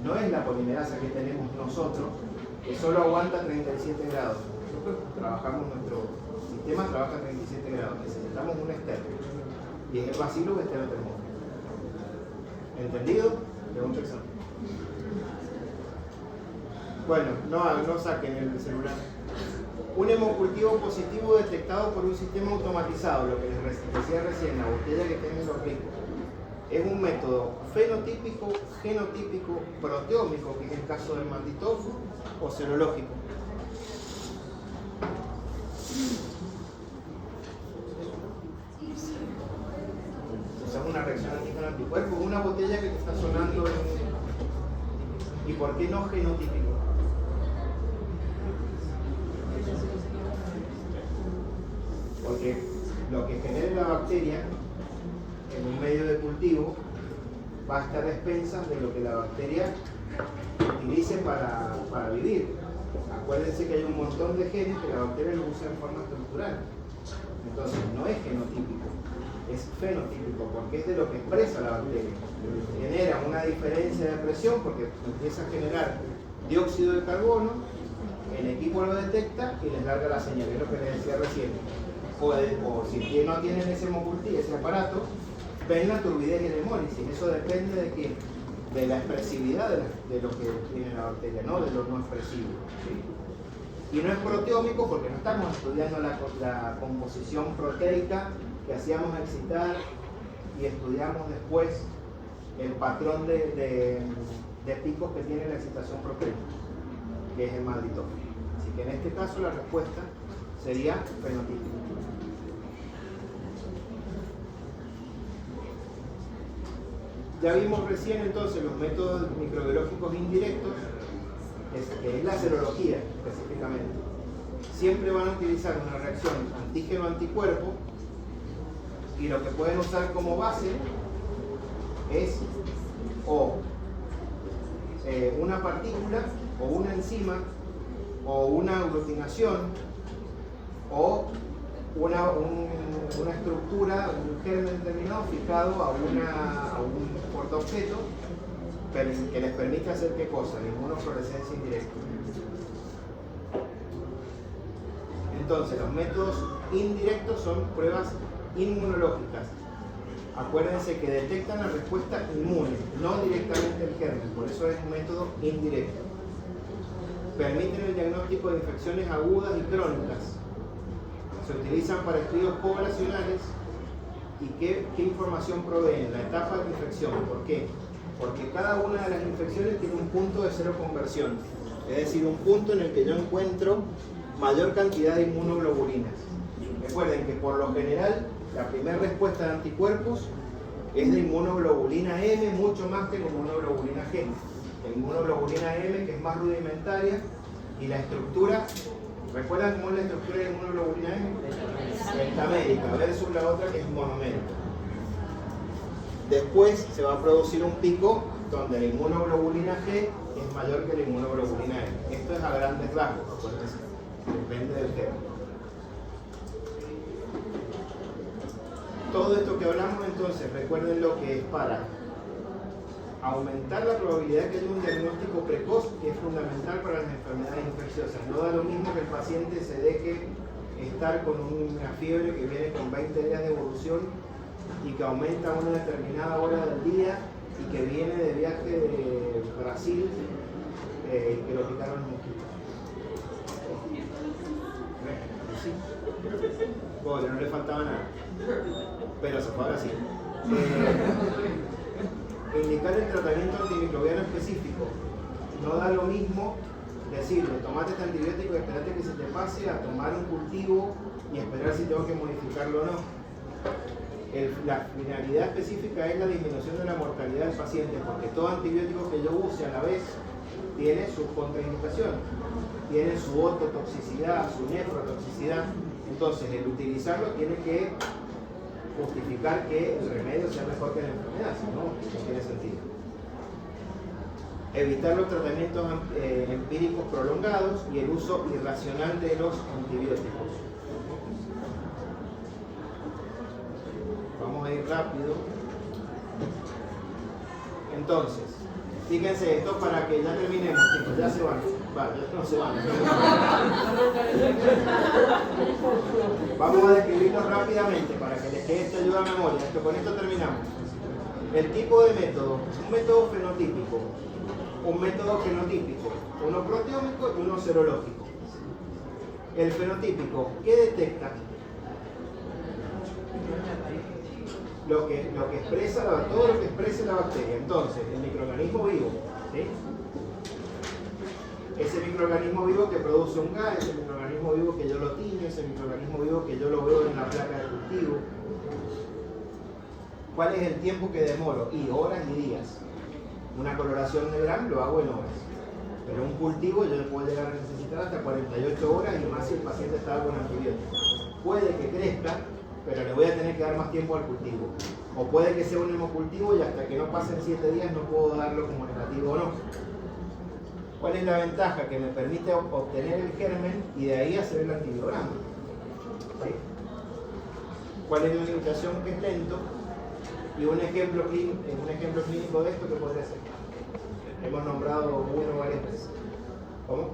no es la polimerasa que tenemos nosotros, que solo aguanta 37 grados. Nosotros nuestro sistema trabaja a 37 grados, necesitamos un externo. Y es el Bacillus heterothermophilus. ¿Entendido? Pregunta examen. Bueno, no saquen el celular. Un hemocultivo positivo detectado por un sistema automatizado, lo que les decía recién, la botella que tienen los ricos. Es un método fenotípico, genotípico, proteómico, que es el caso del malditofo, o serológico. Es una reacción antígeno-anticuerpo, una botella que te está sonando ¿y por qué no genotípico? Porque lo que genere la bacteria en un medio de cultivo va a estar a expensas de lo que la bacteria utilice para vivir. Acuérdense que hay un montón de genes que la bacteria lo usa en forma estructural. Entonces no es genotípico, es fenotípico, porque es de lo que expresa la bacteria. Genera una diferencia de presión porque empieza a generar dióxido de carbono, el equipo lo detecta y les larga la señal, es lo que les decía recién. O si no tienen ese hemocultivo, ese aparato, ven la turbidez y la hemólisis. Eso depende de qué, de la expresividad de lo que tiene la bacteria, no de lo no expresivo, ¿sí? Y no es proteómico porque no estamos estudiando la composición proteica que hacíamos excitar y estudiamos después el patrón de picos que tiene la excitación proteica, que es el maldito. Así que en este caso la respuesta sería fenotípica. Ya vimos recién entonces los métodos microbiológicos indirectos, que es la serología específicamente. Siempre van a utilizar una reacción antígeno-anticuerpo y lo que pueden usar como base es o una partícula o una enzima o una aglutinación o una estructura, un germen determinado fijado a un portaobjeto que les permite hacer qué cosa, inmunofluorescencia indirecta. Entonces, los métodos indirectos son pruebas inmunológicas. Acuérdense que detectan la respuesta inmune, no directamente el germen, por eso es un método indirecto. Permiten el diagnóstico de infecciones agudas y crónicas. Se utilizan para estudios poblacionales y ¿qué información proveen? La etapa de infección. ¿Por qué? Porque cada una de las infecciones tiene un punto de cero conversión, es decir, un punto en el que yo encuentro mayor cantidad de inmunoglobulinas. Recuerden que por lo general la primera respuesta de anticuerpos es de inmunoglobulina M mucho más que la inmunoglobulina G. La inmunoglobulina M, que es más rudimentaria, y la estructura, ¿recuerdan cómo es la estructura de la inmunoglobulina M? Pentamérica versus la otra que es monomérica. Después se va a producir un pico donde la inmunoglobulina G es mayor que la inmunoglobulina M. Esto es a grandes rasgos, acuérdense, depende del tema. Todo esto que hablamos entonces, recuerden lo que es para aumentar la probabilidad de que haya un diagnóstico precoz, que es fundamental para las enfermedades infecciosas. No da lo mismo que el paciente se deje estar con una fiebre que viene con 20 días de evolución y que aumenta a una determinada hora del día y que viene de viaje de Brasil, que lo picaron los mosquitos. Sí. Pobre, no le faltaba nada, pero se fue a Brasil. Indicar el tratamiento antimicrobiano específico. No da lo mismo decirle, tomate este antibiótico y esperate que se te pase, a tomar un cultivo y esperar si tengo que modificarlo o no. La finalidad específica es la disminución de la mortalidad del paciente, porque todo antibiótico que yo use a la vez tiene sus contraindicaciones, tiene su ototoxicidad, su nefrotoxicidad. Entonces, el utilizarlo tiene que justificar que el remedio sea mejor que la enfermedad, si no, no tiene sentido. Evitar los tratamientos empíricos prolongados y el uso irracional de los antibióticos. Vamos a ir rápido. Entonces, fíjense esto para que ya terminemos, chicos, ya se van. Ya no se van. Vamos a describirlo rápidamente para que les quede esta ayuda a memoria. Con esto terminamos. El tipo de método, un método fenotípico, un método genotípico, uno proteómico y uno serológico. El fenotípico, ¿qué detecta? Lo que expresa todo lo que exprese la bacteria. Entonces, el microorganismo vivo, ¿sí? Ese microorganismo vivo que produce un gas, ese microorganismo vivo que yo lo tiño, ese microorganismo vivo que yo lo veo en la placa de cultivo. ¿Cuál es el tiempo que demoro? Y horas y días. Una coloración de Gram lo hago en horas. Pero un cultivo yo le puedo llegar a necesitar hasta 48 horas y más si el paciente está con antibióticos. Puede que crezca, pero le voy a tener que dar más tiempo al cultivo. O puede que sea un hemocultivo y hasta que no pasen 7 días no puedo darlo como negativo o no. ¿Cuál es la ventaja? Que me permite obtener el germen y de ahí hacer el antibiograma. ¿Sí? ¿Cuál es la limitación? Que es lento. Y un ejemplo clínico de esto, ¿qué podría ser? Hemos nombrado uno varias veces. ¿Cómo?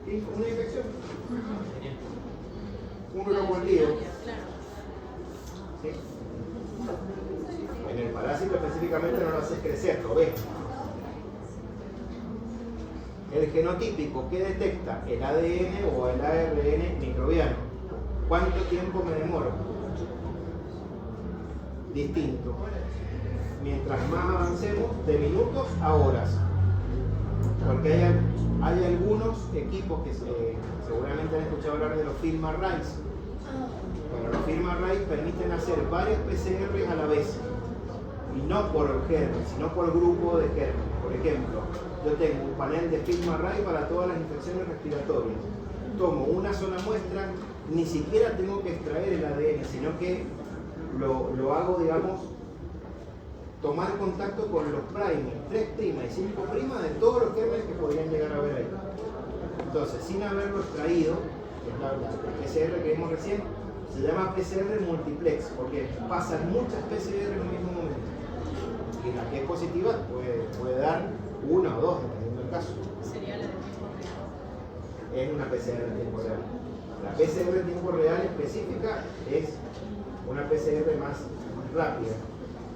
Una infección. Un urocultivo. ¿Sí? En el parásito específicamente no lo haces crecer, lo ves. El genotípico, ¿qué detecta? El ADN o el ARN microbiano. ¿Cuánto tiempo me demoro? Distinto. Mientras más avancemos, de minutos a horas. Porque hay algunos equipos que seguramente han escuchado hablar de los film arrays. Bueno, los film arrays permiten hacer varias PCR a la vez. Y no por germen, sino por grupo de germen. Por ejemplo, yo tengo un panel de film array para todas las infecciones respiratorias. Tomo una sola muestra, ni siquiera tengo que extraer el ADN, sino que lo hago, digamos, tomar contacto con los primers, 3' y 5' de todos los gérmenes que podrían llegar a ver ahí. Entonces, sin haberlo extraído, que es la PCR que vimos recién, se llama PCR multiplex, porque pasan muchas PCR en el mismo momento. Y la que es positiva puede dar una o dos, dependiendo del caso. Sería la de tiempo real. Es una PCR en tiempo real. La PCR en tiempo real específica es una PCR más rápida.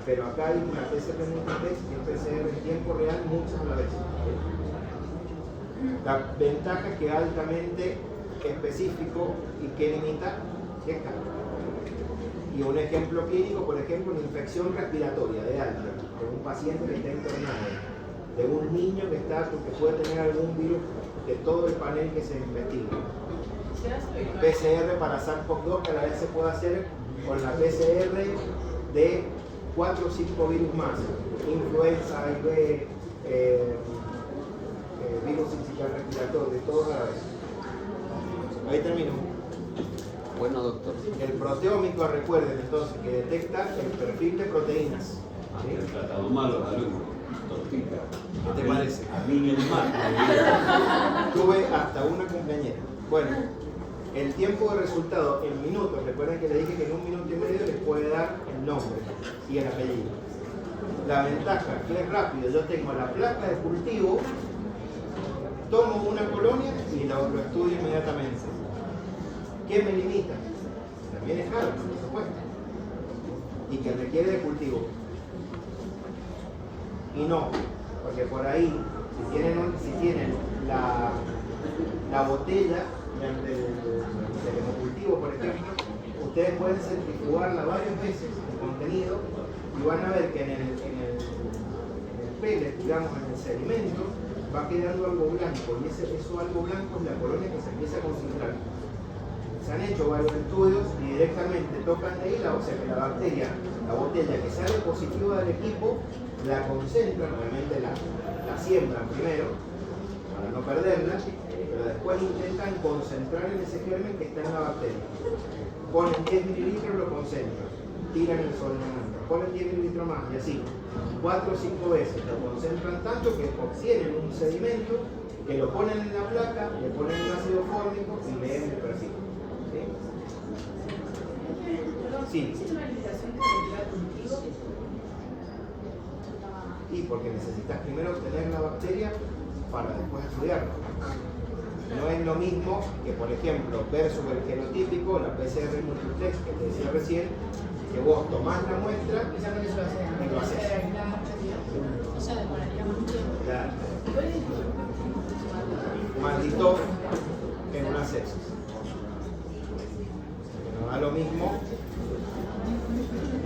Pero acá hay una PCR multiplex y es PCR en tiempo real muchas a la vez. La ventaja es que es altamente específico y que limita esta. Y un ejemplo clínico, por ejemplo, una infección respiratoria de alta, de un paciente que está internado, de un niño que puede tener algún virus de todo el panel que se investiga. PCR para SARS-CoV-2 que a la vez se puede hacer con la PCR de 4 o 5 virus más, influenza, HIV, virus sincitial respiratorio, de todos a la vez. Ahí termino. Bueno, doctor. El proteómico, recuerden entonces, que detecta el perfil de proteínas. ¿Sí? Han tratado mal los alumnos. Tortita. ¿Qué te parece? A mí el mal. Tuve hasta una cumpleañera. Bueno, el tiempo de resultado en minutos, recuerden que le dije que en 1 minuto y medio les puede dar el nombre y el apellido. La ventaja que es rápido, yo tengo la placa de cultivo, tomo una colonia y lo estudio inmediatamente. ¿Qué me limita? También es caro, por supuesto, y que requiere de cultivo. Y no, porque por ahí, si tienen la botella del hemocultivo, por ejemplo, ustedes pueden centrifugarla varias veces el contenido y van a ver que en el pellet, digamos, en el sedimento, va quedando algo blanco, y eso algo blanco es la colonia que se empieza a concentrar. Se han hecho varios estudios y directamente tocan de ahí, o sea que la bacteria, la botella que sale positiva del equipo, la concentran, obviamente la siembran primero, para no perderla, pero después intentan concentrar en ese germen que está en la bacteria. Ponen 10 mililitros, lo concentran, tiran el solvente, ponen 10 mililitros más y así, 4 o 5 veces, lo concentran tanto que obtienen un sedimento que lo ponen en la placa, le ponen el ácido fórmico y leen el perfil. ¿Sí? ¿Existe una limitación que requiera cultivo? Y porque necesitas primero obtener la bacteria para después estudiarla. No es lo mismo que, por ejemplo, versus el genotípico, la PCR multiplex que te decía recién, que vos tomás la muestra y lo haces. O sea, demoraría más tiempo. Claro. Maldito en una sepsis. No da lo mismo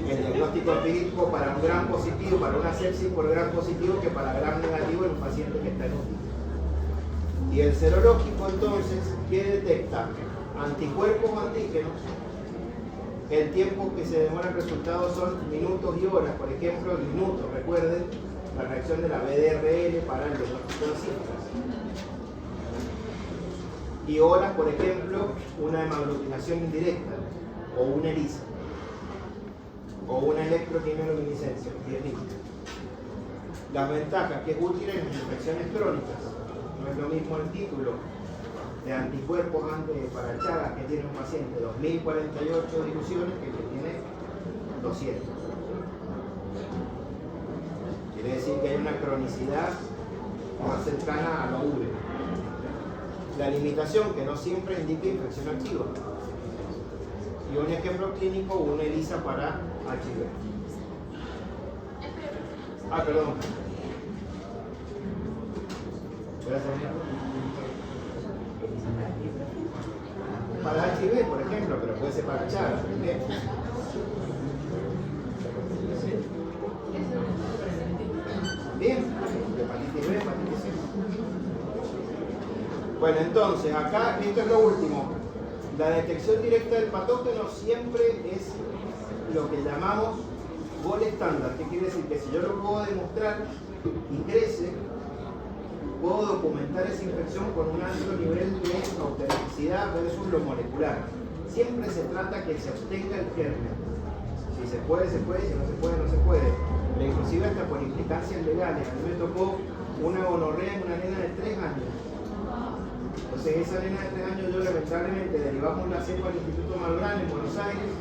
el diagnóstico empírico para un gram positivo, para una sepsis por gram positivo, que para gram negativo en un paciente que está en UTI. Y el serológico, entonces, ¿qué detecta? Anticuerpos o antígenos. El tiempo que se demora el resultado son minutos y horas. Por ejemplo, minutos, recuerden la reacción de la BDRL para el diagnóstico de cifras. Y horas, por ejemplo, una hemaglutinación indirecta o una ELISA o una electroquimioluminiscencia. Las ventajas que es útil en las infecciones crónicas. No es lo mismo el título de anticuerpos para Chagas que tiene un paciente 2048 diluciones que el que tiene 200. Quiere decir que hay una cronicidad más cercana a lo ure. La limitación que no siempre indica infección activa. Y un ejemplo clínico, una ELISA para HIV. Ah, perdón. Gracias. Para HIV, por ejemplo, pero puede ser para Chagas. Bien, hepatitis B, hepatitis C. Bueno, entonces, acá, esto es lo último. La detección directa del patógeno siempre es lo que llamamos gol estándar. ¿Qué quiere decir? Que si yo lo puedo demostrar y crece, puedo documentar esa infección con un alto nivel de autenticidad versus lo molecular. Siempre se trata que se obtenga el germen. Si se puede, se puede, si no se puede, no se puede. Pero inclusive hasta por implicancias legales. A mí me tocó una gonorrea en una nena de 3 años. Entonces esa nena de 3 años yo lamentablemente derivamos la cepa al Instituto Malbrán en Buenos Aires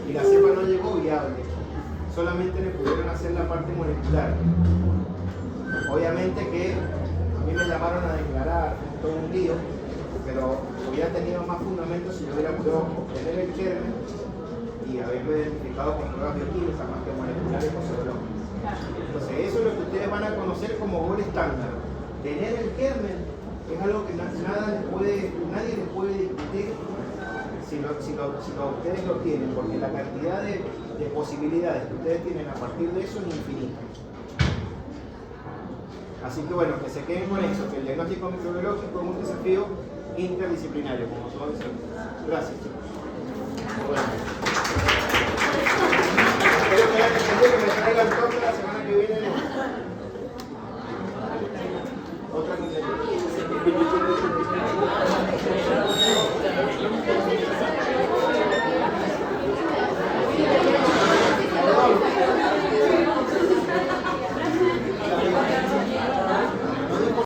y la cepa no llegó viable. Solamente le pudieron hacer la parte molecular. Obviamente que a mí me llamaron a declarar, todo un lío, pero hubiera tenido más fundamentos si yo hubiera podido obtener el germen y haberlo identificado con pruebas bioquímicas más que moleculares o serológicas. Entonces eso es lo que ustedes van a conocer como gol estándar. Tener el germen es algo que nadie les puede discutir si ustedes lo tienen, porque la cantidad de posibilidades que ustedes tienen a partir de eso es infinita. Así que bueno, que se queden con eso, que el diagnóstico microbiológico es un desafío interdisciplinario, como todos decimos. Gracias, chicos. Bueno. Espero que hayan entendido que me traigan todas las semanas.